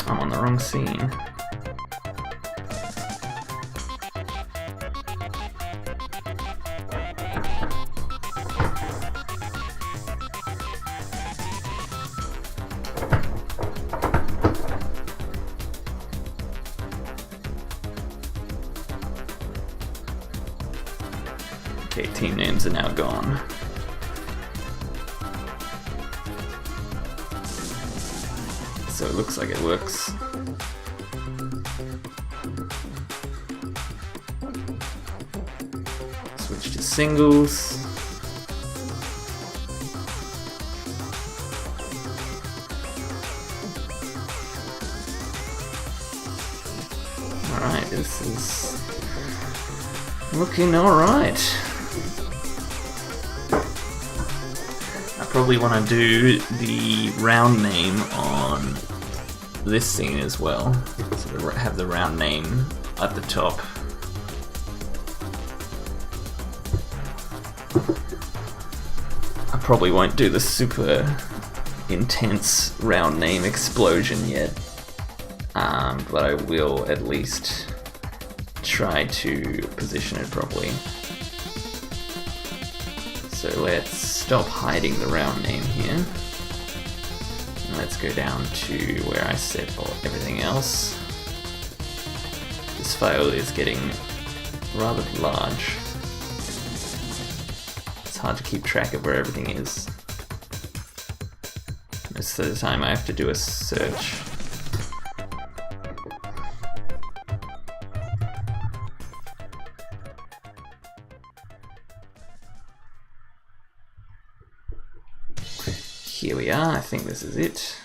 I'm on the wrong scene. Okay, team names are now gone. So it looks like it works. Switch to singles. Alright, this is looking alright. I probably want to do the round name on this scene as well, so have the round name at the top. I probably won't do the super intense round name explosion yet, but I will at least try to position it properly. So let's stop hiding the round name here. And let's go down to where I set everything else. This file is getting rather large. It's hard to keep track of where everything is. Most of the time I have to do a search. Here we are, I think this is it.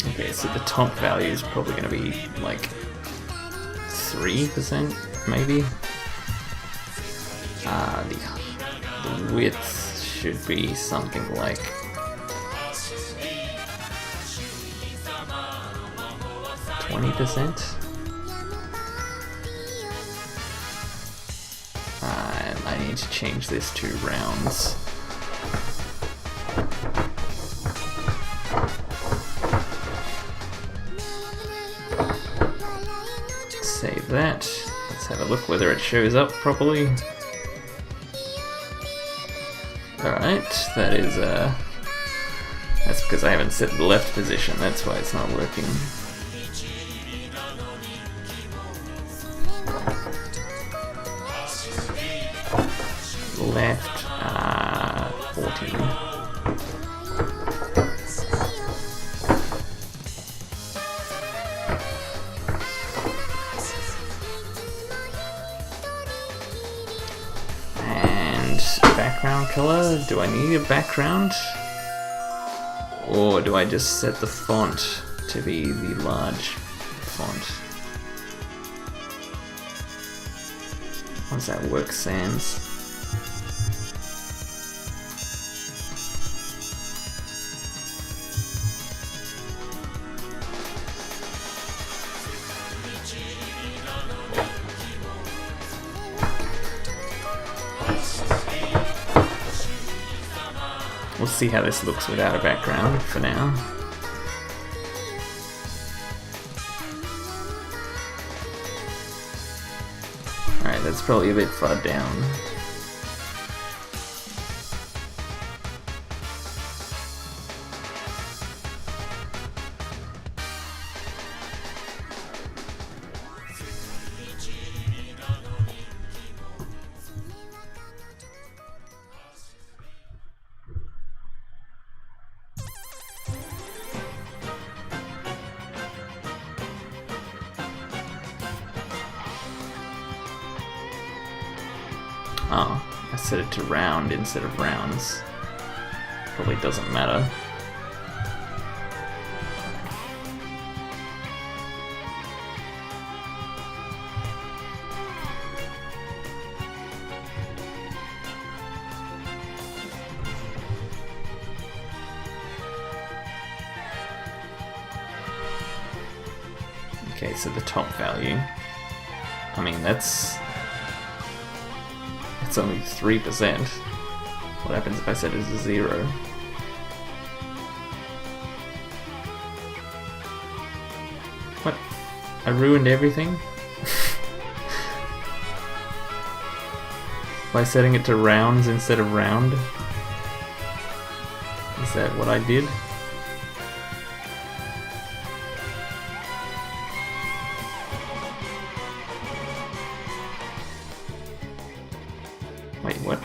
Okay, so the top value is probably going to be like 3%, maybe. The width should be something like 20%. And I need to change this to rounds. Save that. Let's have a look whether it shows up properly. Alright, that is, that's because I haven't set the left position, that's why it's not working. Left, 14. Background color? Do I need a background? Or do I just set the font to be the large font? How does that work, Sans? see how this looks without a background for now. Alright, that's probably a bit far down. Oh, I set it to round instead of rounds. Probably doesn't matter. Okay, so the top value. I mean, that's only 3%. What happens if I set it as 0? What? I ruined everything? By setting it to rounds instead of round? Is that what I did? Wait, what?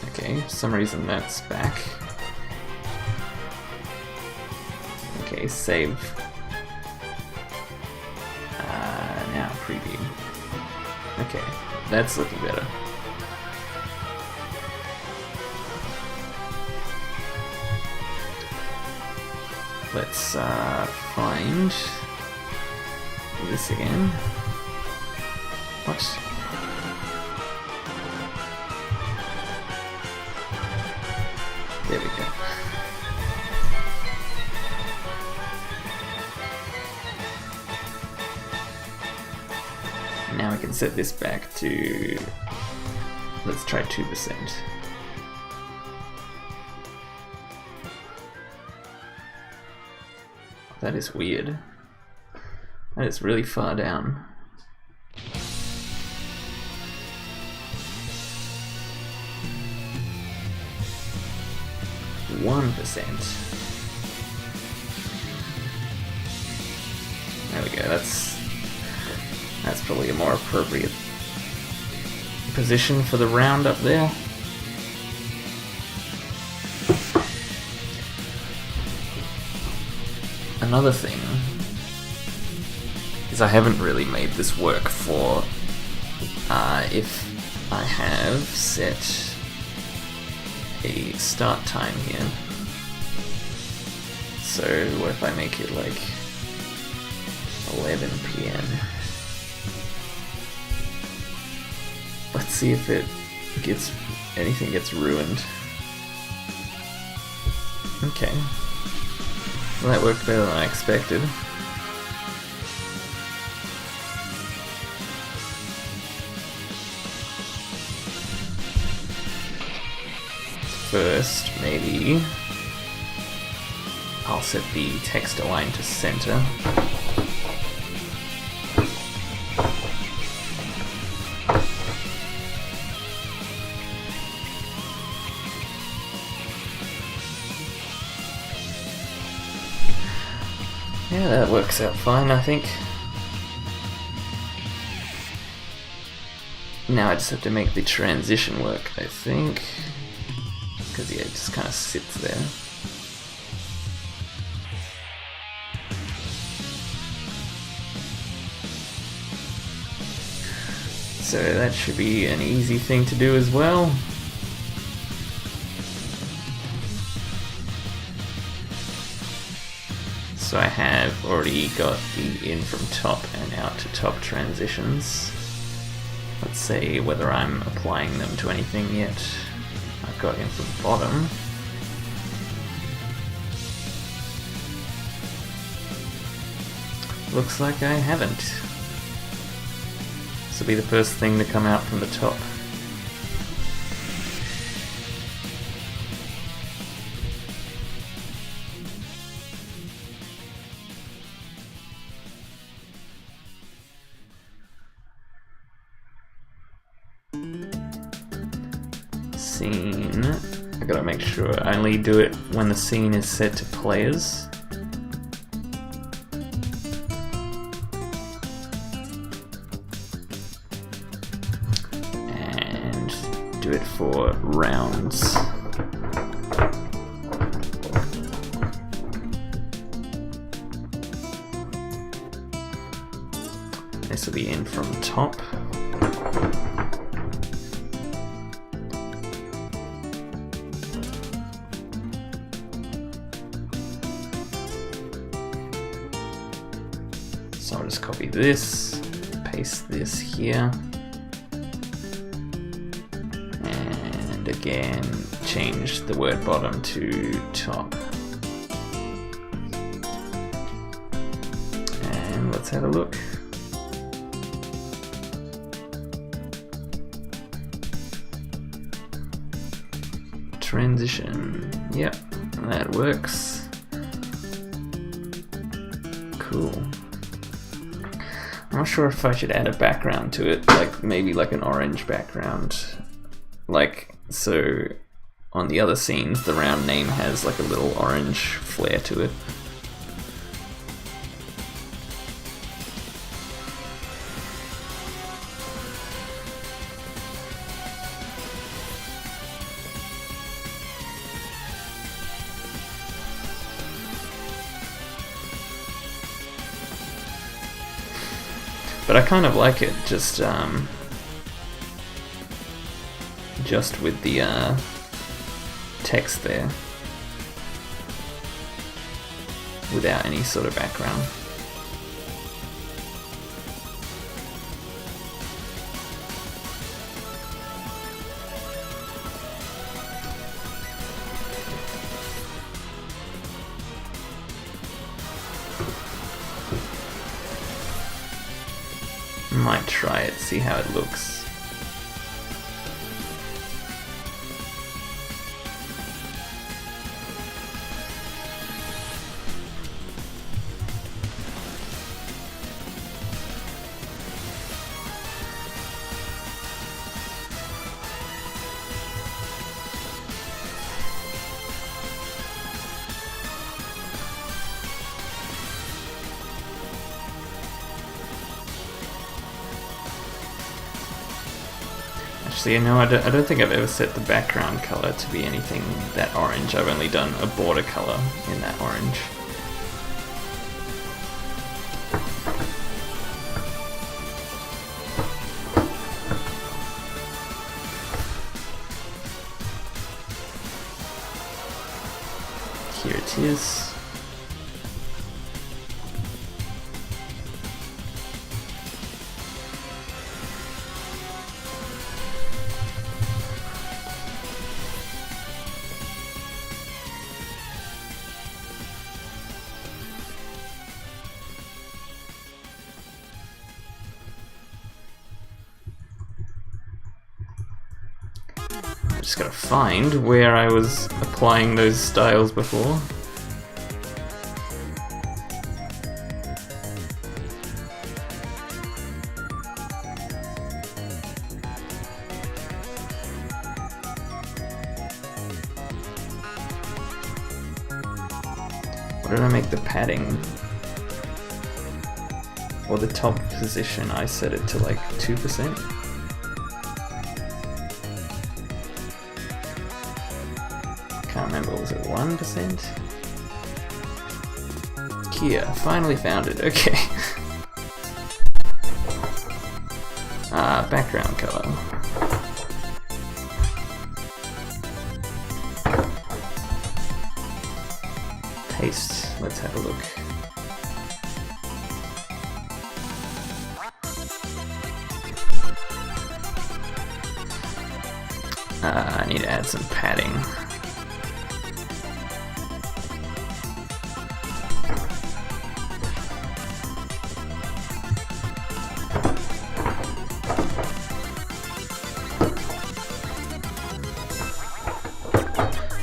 Okay, for some reason that's back. Okay, save. Now preview. Okay, that's looking better. Let's find this again. What? There we go. Now we can set this back to, let's try 2%. That is weird. That is really far down. One percent. There we go. That's probably a more appropriate position for the round up there. Another thing is I haven't really made this work for if I have set a start time here. So what if I make it like 11 PM? Let's see if anything gets ruined. Okay. Well, that worked better than I expected. First, maybe I'll set the text align to center. Yeah, that works out fine, I think. Now I just have to make the transition work, I think. Because, yeah, it just kind of sits there. So that should be an easy thing to do as well. So I have already got the in from top and out to top transitions. Let's see whether I'm applying them to anything yet. I've got in from bottom. Looks like I haven't. This will be the first thing to come out from the top. scene. I gotta make sure I only do it when the scene is set to players. And do it for rounds. This will be in from top. So I'll just copy this, paste this here, and again change the word bottom to top. And let's have a look. Transition, yep, that works. Cool. I'm not sure if I should add a background to it, like maybe like an orange background. Like, so on the other scenes, the round name has like a little orange flare to it. But I kind of like it just with the text there, without any sort of background. Might try it, see how it looks. Actually, you know, I don't think I've ever set the background color to be anything that orange. I've only done a border color in that orange. Here it is. Just gotta find where I was applying those styles before. What did I make the padding? Or the top position, I set it to like 2%. Can't remember, was it 1%? Here, finally found it, okay. Background color. Paste, let's have a look. I need to add some padding.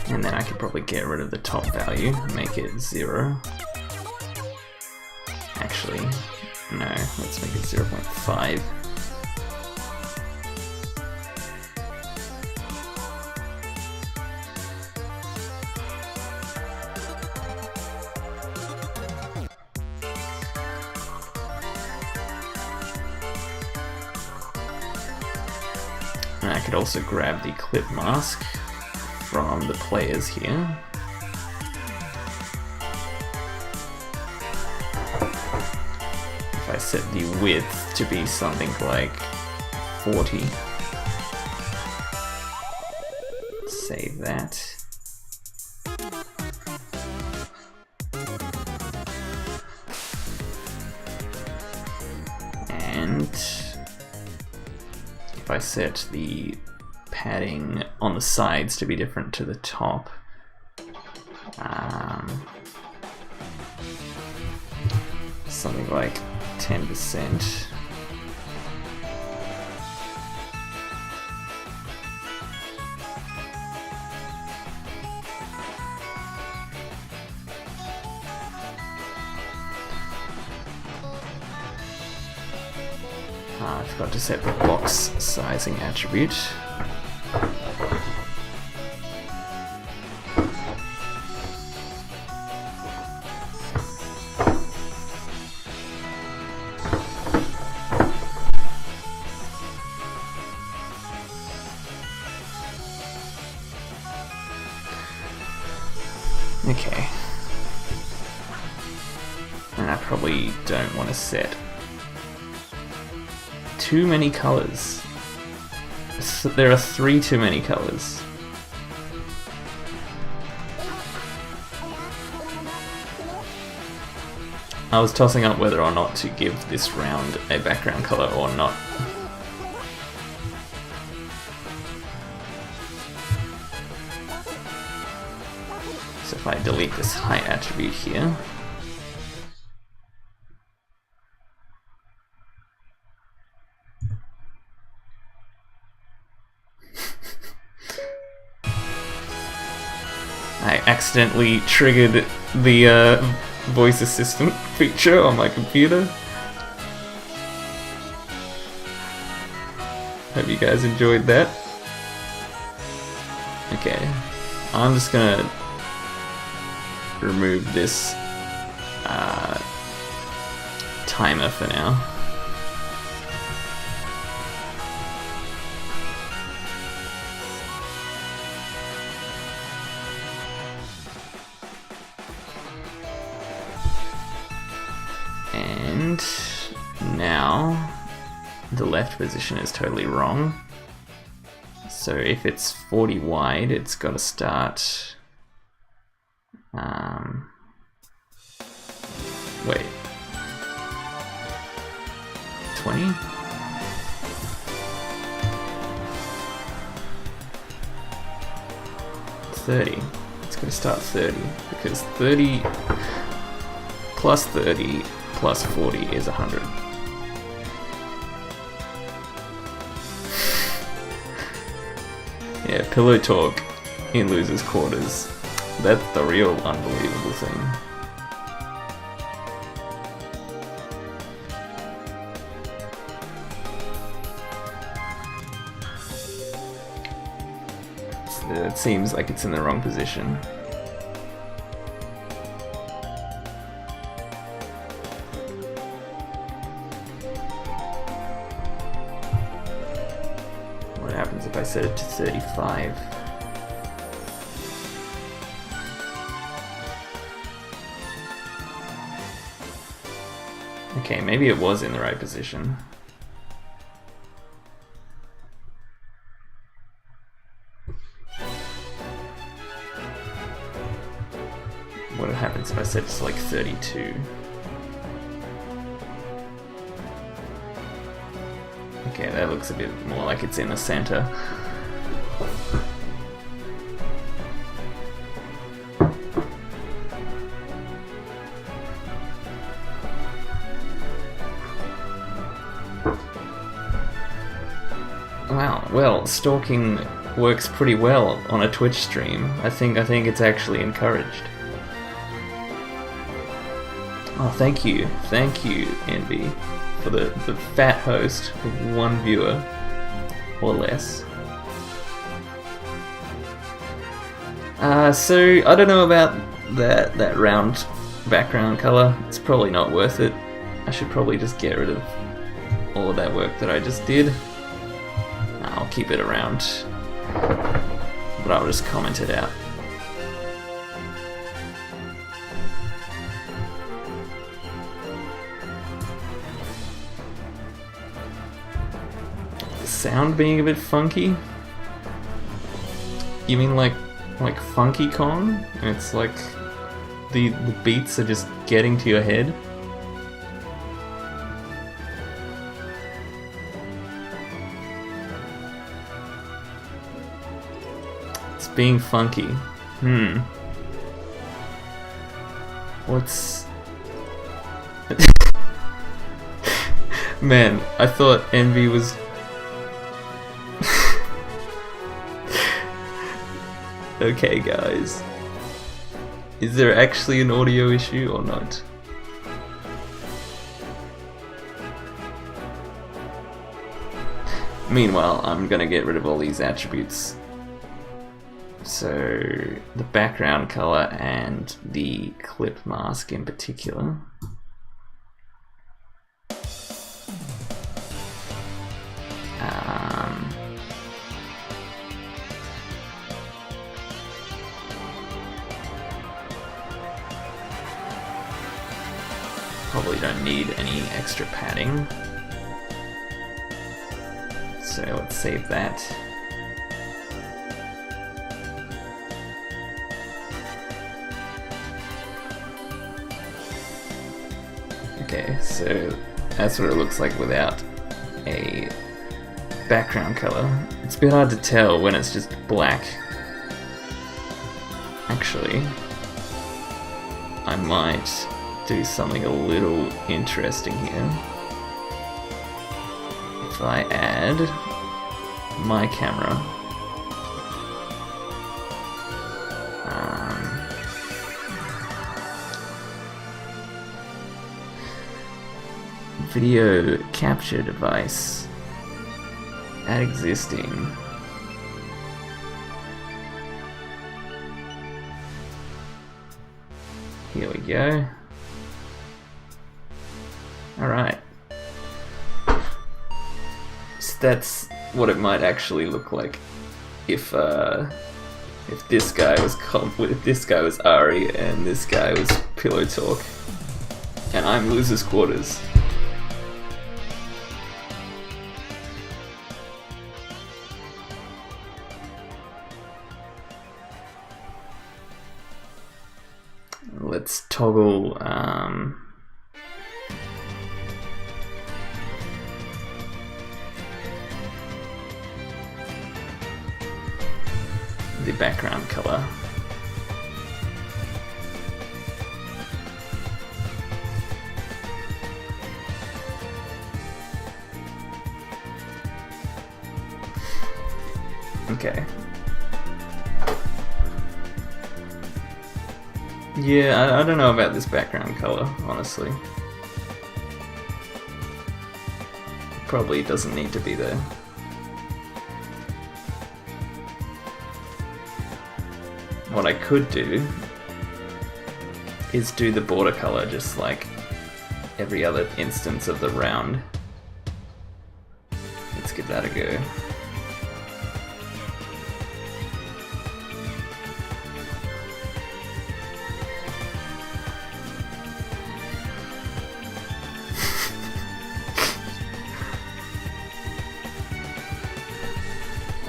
And then I could probably get rid of the top value, make it 0. Actually, no, let's make it 0.5. And I could also grab the clip mask from the players here. If I set the width to be something like 40. Save that. And if I set the padding on the sides to be different to the top, something like 10%. I forgot to set the box sizing attribute. Okay. And I probably don't want to set too many colors. There are 3 too many colors. I was tossing up whether or not to give this round a background color or not. So if I delete this height attribute here, I accidentally triggered the voice assistant feature on my computer. Hope you guys enjoyed that. Okay, I'm just gonna remove this timer for now. And now the left position is totally wrong. So if it's 40 wide, it's got to start. Wait. 20? It's going to start 30 because 30 plus 30 plus 40 is 100. Yeah, pillow talk in losers' quarters. That's the real unbelievable thing. It seems like it's in the wrong position. What happens if I set it to 35? Okay, maybe it was in the right position. What happens if I set it to like 32? Okay, that looks a bit more like it's in the center. Wow, well, stalking works pretty well on a Twitch stream. I think it's actually encouraged. Oh, thank you, Envy, for the fat host of 1 viewer or less. So I don't know about that round background color. It's probably not worth it. I should probably just get rid of all of that work that I just did. I'll keep it around, but I'll just comment it out. The sound being a bit funky? You mean like Funky Kong? It's like the beats are just getting to your head? It's being funky. What's... Man, I thought Envy was... Okay, guys. Is there actually an audio issue or not? Meanwhile, I'm gonna get rid of all these attributes. So, the background color and the clip mask in particular. Probably don't need any extra padding. So let's save that. Okay, so that's what it looks like without a background color. It's a bit hard to tell when it's just black. Actually, I might do something a little interesting here. If I add my camera, video capture device, add existing. Here we go. Alright. So that's what it might actually look like if this guy was Ari and this guy was Pillow Talk and I'm Losers Quarters. Let's toggle the background color. Okay. Yeah, I don't know about this background color, honestly. Probably doesn't need to be there. What I could do is do the border color just like every other instance of the round. Let's give that a go.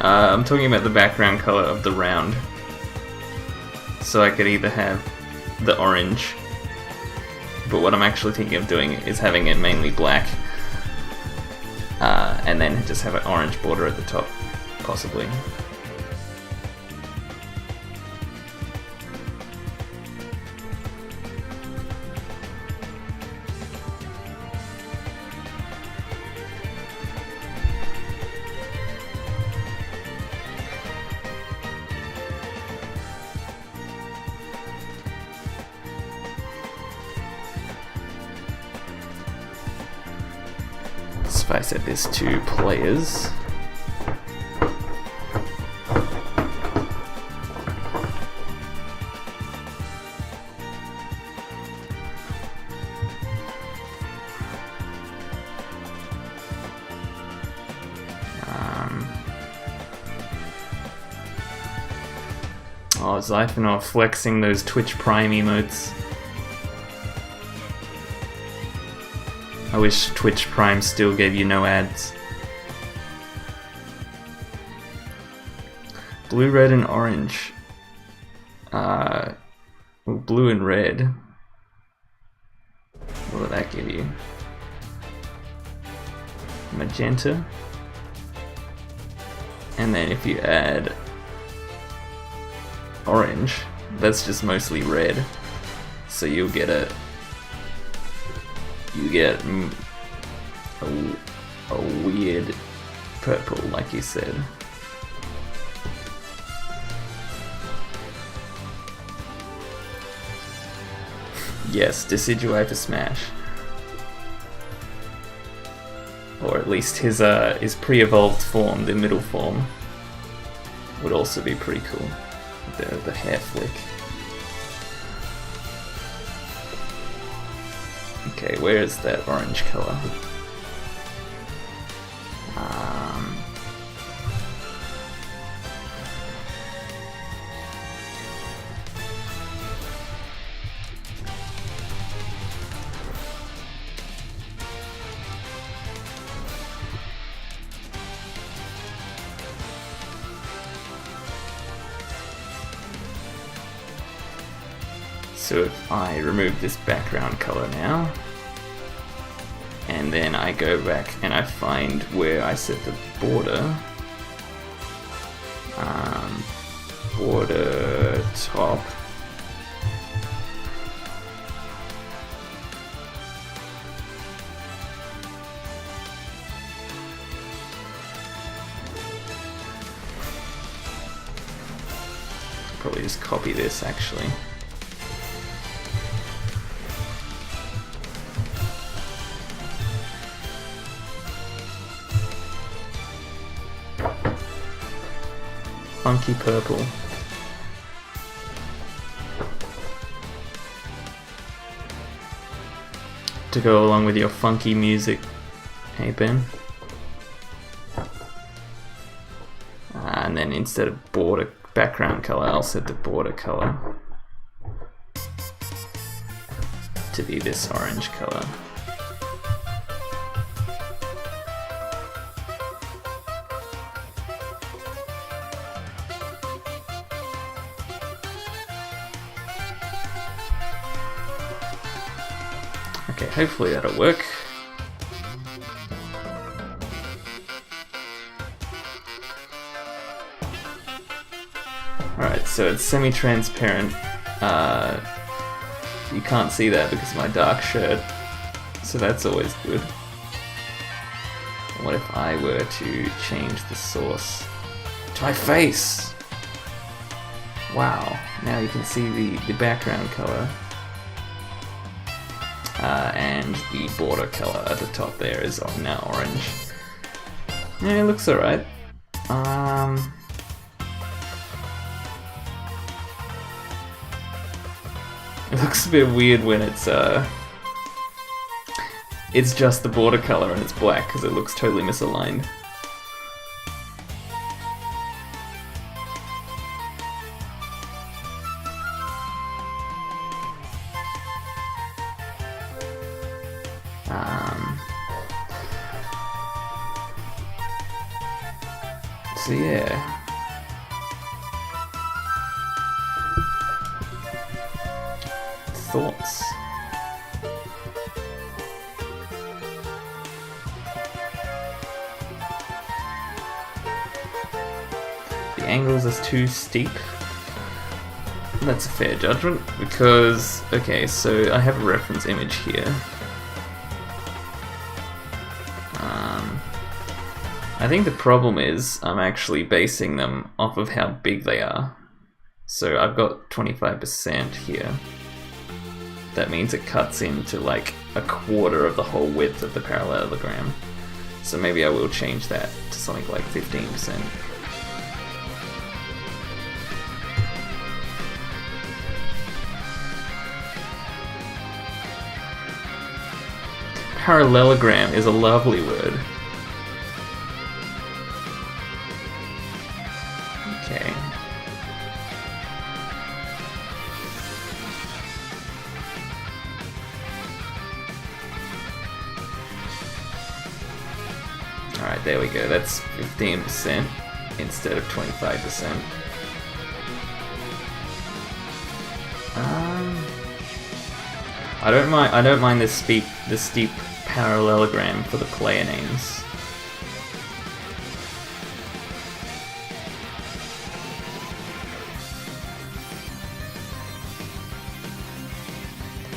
I'm talking about the background color of the round. So I could either have the orange, but what I'm actually thinking of doing is having it mainly black, and then just have an orange border at the top, possibly. If I set this to players, Oh, Zyphonor flexing those Twitch Prime emotes. I wish Twitch Prime still gave you no ads. Blue, red, and orange. Well, blue and red. What will that give you? Magenta. And then if you add orange, that's just mostly red. So you'll get a weird purple, like you said. Yes, Decidueye for Smash. Or at least his pre-evolved form, the middle form, would also be pretty cool. The hair flick. Okay, where is that orange color? So if I remove this background color now, and then I go back and I find where I set the border, border top, probably just copy this actually. Funky purple. To go along with your funky music. Hey Ben. And then instead of border background color, I'll set the border color to be this orange color. Okay, hopefully that'll work. Alright, so it's semi-transparent. You can't see that because of my dark shirt, so that's always good. What if I were to change the source to my face? Wow, now you can see the background color. And the border color at the top there is now orange. Yeah, it looks alright. It looks a bit weird when it's just the border color and it's black because it looks totally misaligned. So yeah. Thoughts? The angles is too steep. That's a fair judgment because, okay, so I have a reference image here. I think the problem is I'm actually basing them off of how big they are. So I've got 25% here. That means it cuts into like a quarter of the whole width of the parallelogram. So maybe I will change that to something like 15%. Parallelogram is a lovely word. Okay. There we go, that's 15% instead of 25%. I don't mind the steep parallelogram for the player names.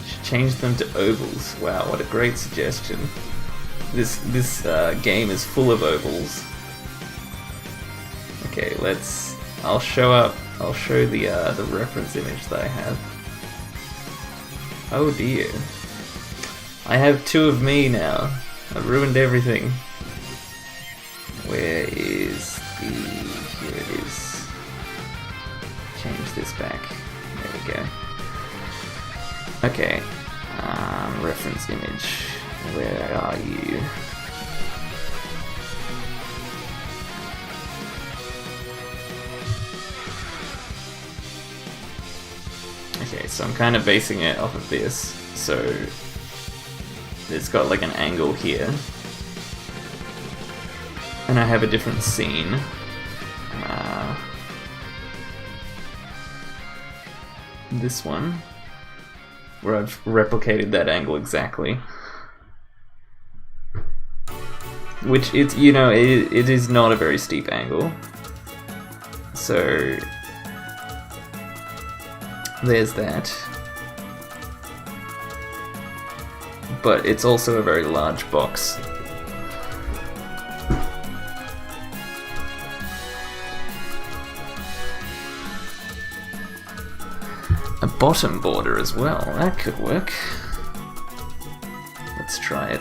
Should change them to ovals. Wow, what a great suggestion. This game is full of ovals. Okay, I'll show the reference image that I have. Oh dear. I have two of me now. I've ruined everything. Where is the... Here it is. Change this back. There we go. Okay. Reference image. Where are you? Okay, so I'm kind of basing it off of this, so it's got like an angle here, and I have a different scene. This one, where I've replicated that angle exactly, which it's, you know, it is not a very steep angle, so there's that. But it's also a very large box. A bottom border as well, that could work. Let's try it.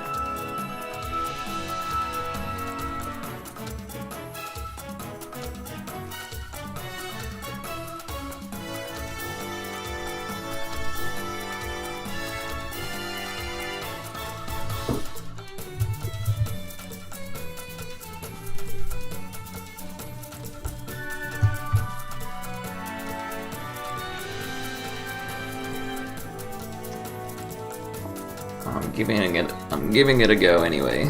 I'm giving it a go anyway.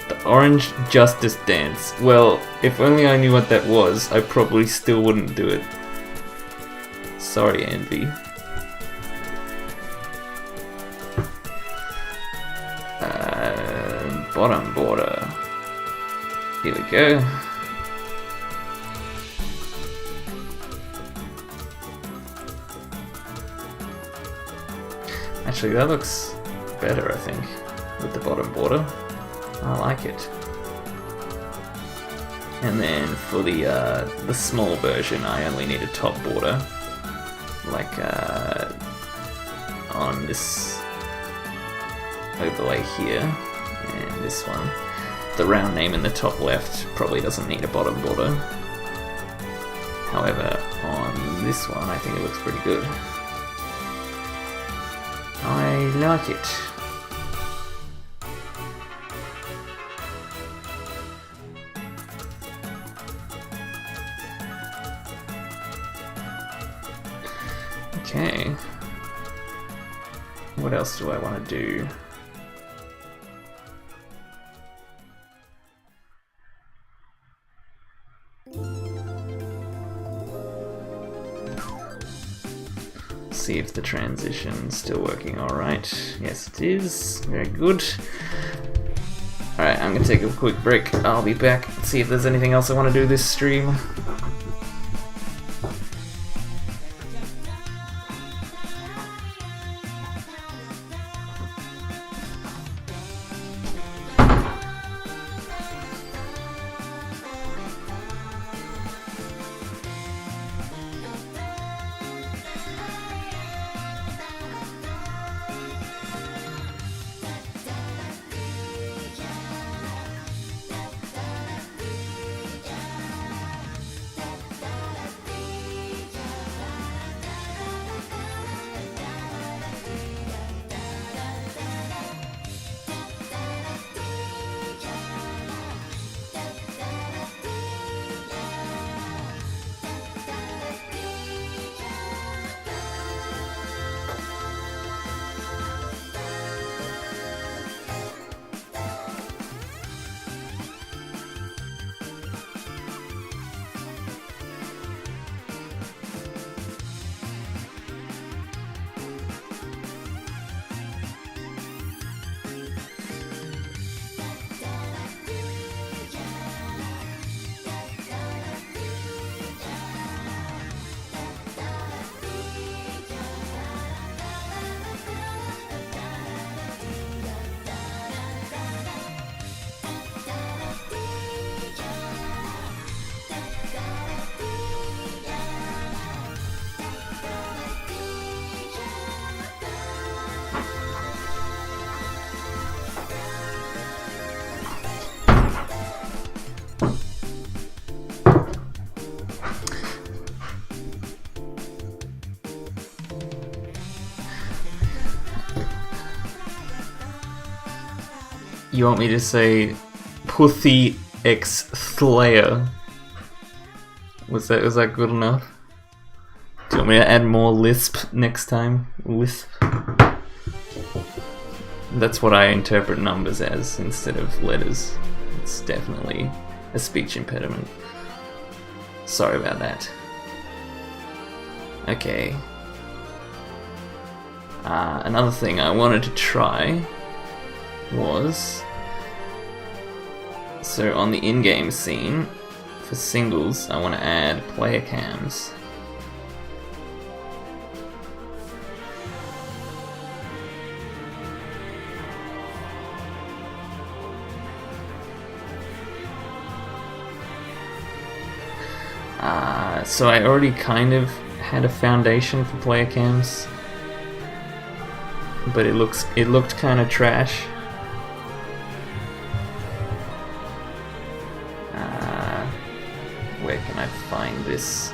The Orange Justice Dance. Well, if only I knew what that was, I probably still wouldn't do it. Sorry, Envy. Bottom border. Here we go. Actually, that looks better, I think, with the bottom border. I like it. And then for the small version, I only need a top border, like on this overlay here, and this one. The round name in the top left probably doesn't need a bottom border. However, on this one, I think it looks pretty good. I like it. Okay. What else do I want to do? See if the transition's still working alright. Yes, it is. Very good. Alright, I'm gonna take a quick break. I'll be back. See if there's anything else I want to do this stream. You want me to say Pussy X Slayer? Was that good enough? Do you want me to add more lisp next time? Lisp. That's what I interpret numbers as instead of letters. It's definitely a speech impediment. Sorry about that. Okay. Another thing I wanted to try was, so on the in-game scene for singles I want to add player cams. So I already kind of had a foundation for player cams, but it looked kind of trash. Where can I find this?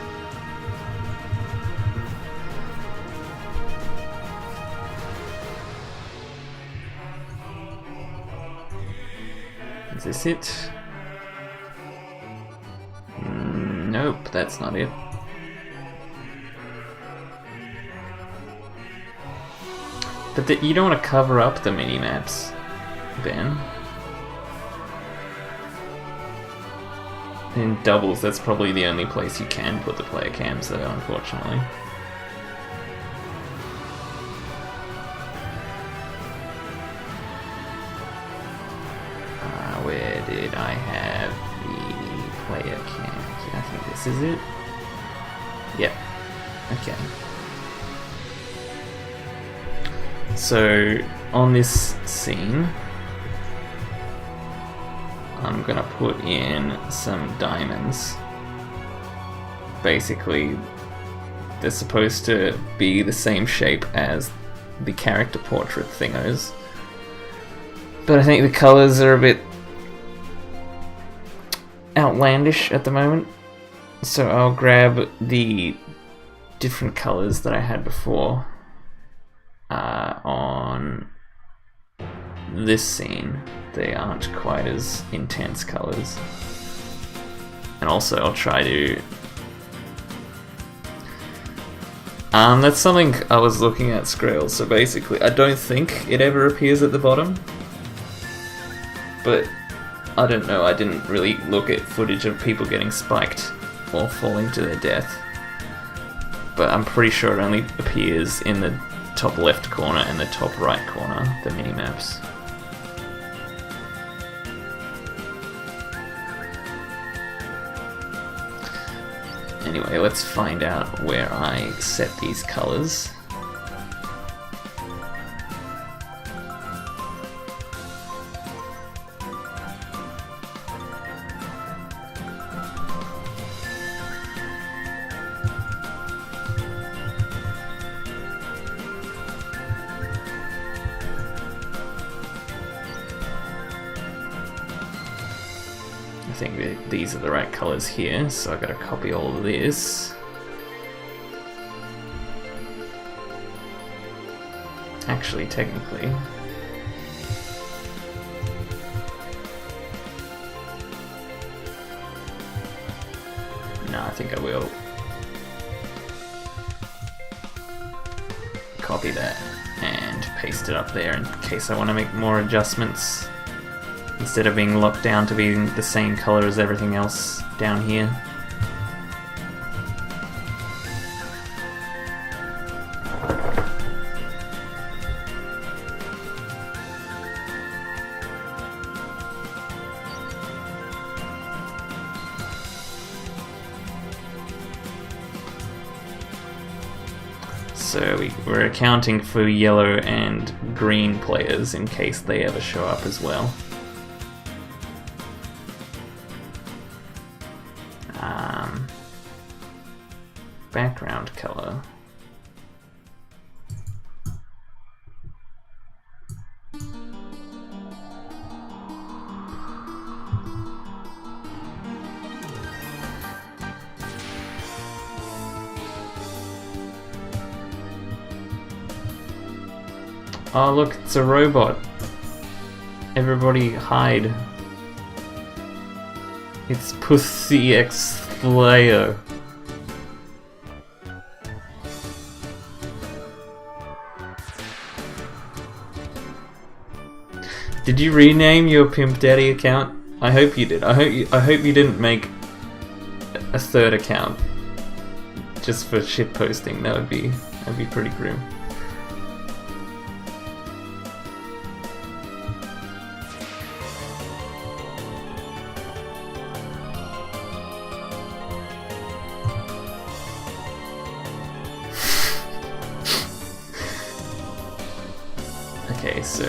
Is this it? Nope, that's not it. But you don't want to cover up the mini-maps, Ben. In doubles, that's probably the only place you can put the player cams though, unfortunately. Where did I have the player cam? I think this is it. Yep. Okay. So on this scene, I'm gonna put in some diamonds. Basically, they're supposed to be the same shape as the character portrait thingos, but I think the colors are a bit outlandish at the moment, so I'll grab the different colors that I had before on this scene. They aren't quite as intense colors, and also I'll try to that's something I was looking at, Skrill. So basically I don't think it ever appears at the bottom, but I don't know, I didn't really look at footage of people getting spiked or falling to their death, but I'm pretty sure it only appears in the top left corner and the top right corner, the mini-maps. Anyway, let's find out where I set these colors. I think that these are the right colors here, so I've got to copy all of this. Actually, technically, no, I think I will copy that and paste it up there in case I want to make more adjustments, instead of being locked down to being the same color as everything else down here. So we're accounting for yellow and green players in case they ever show up as well. Background color. Oh look, it's a robot. Everybody hide. It's Pussy X Slayer. Did you rename your Pimp Daddy account? I hope you did. I hope you didn't make a third account just for shit posting. That'd be pretty grim. Okay, so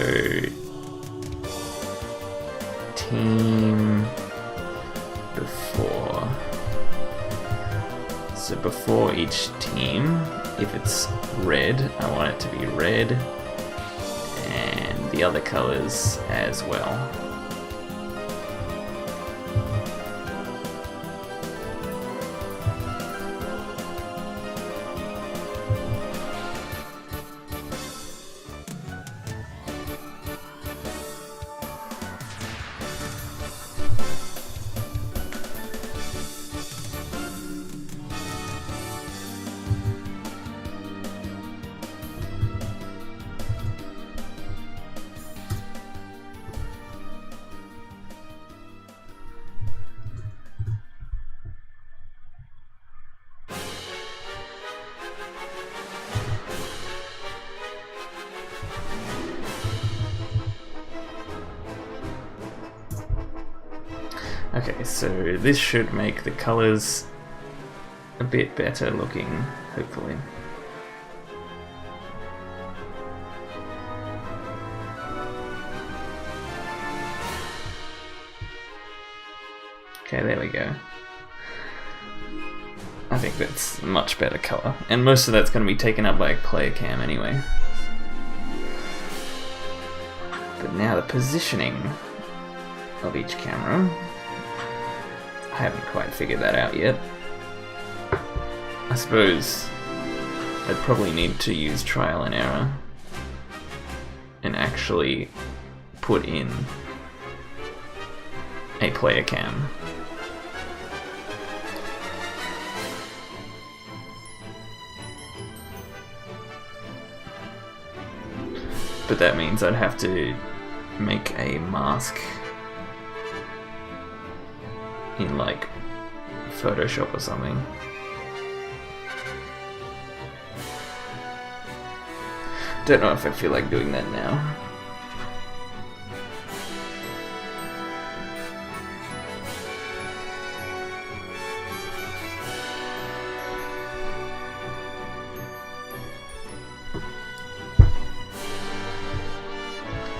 team before. So before each team, if it's red, I want it to be red, and the other colors as well. Okay, so this should make the colors a bit better looking, hopefully. Okay, there we go. I think that's a much better color, and most of that's going to be taken up by player cam anyway. But now the positioning of each camera, I haven't quite figured that out yet. I suppose I'd probably need to use trial and error and actually put in a player cam. But that means I'd have to make a mask in like Photoshop or something. Don't know if I feel like doing that now.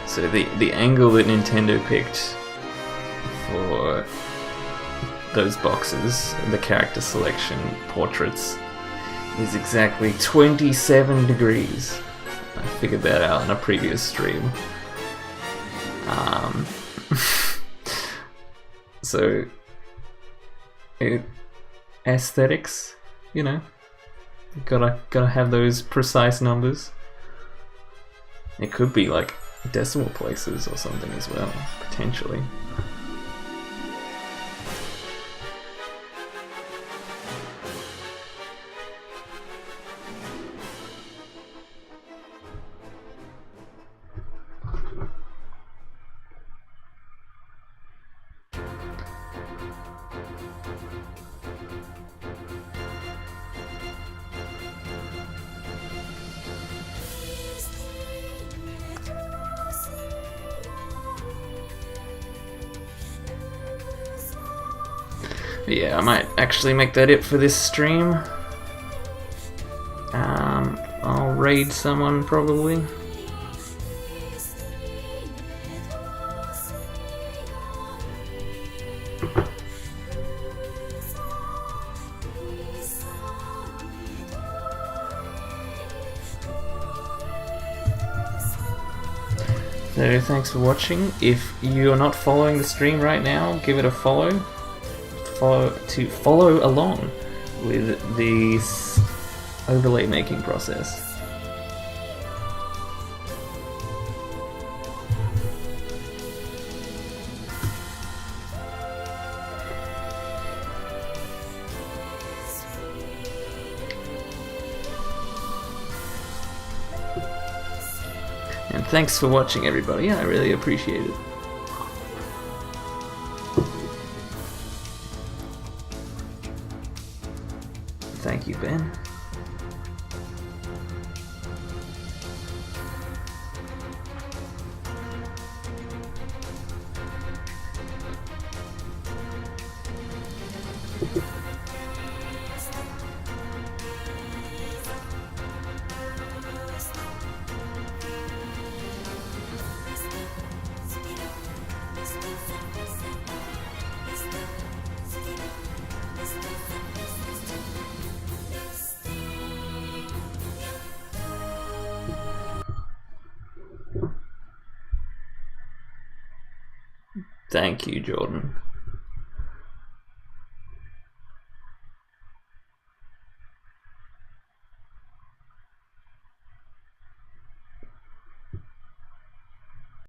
So the angle that Nintendo picked for those boxes, the character selection portraits, is exactly 27 degrees. I figured that out in a previous stream. So, aesthetics, you know, gotta have those precise numbers. It could be like decimal places or something as well, potentially. Yeah, I might actually make that it for this stream. I'll raid someone probably. So thanks for watching. If you're not following the stream right now, give it a follow. To follow along with the overlay making process. thanks for watching, everybody. I really appreciate it. Thank you, Ben. Thank you, Jordan.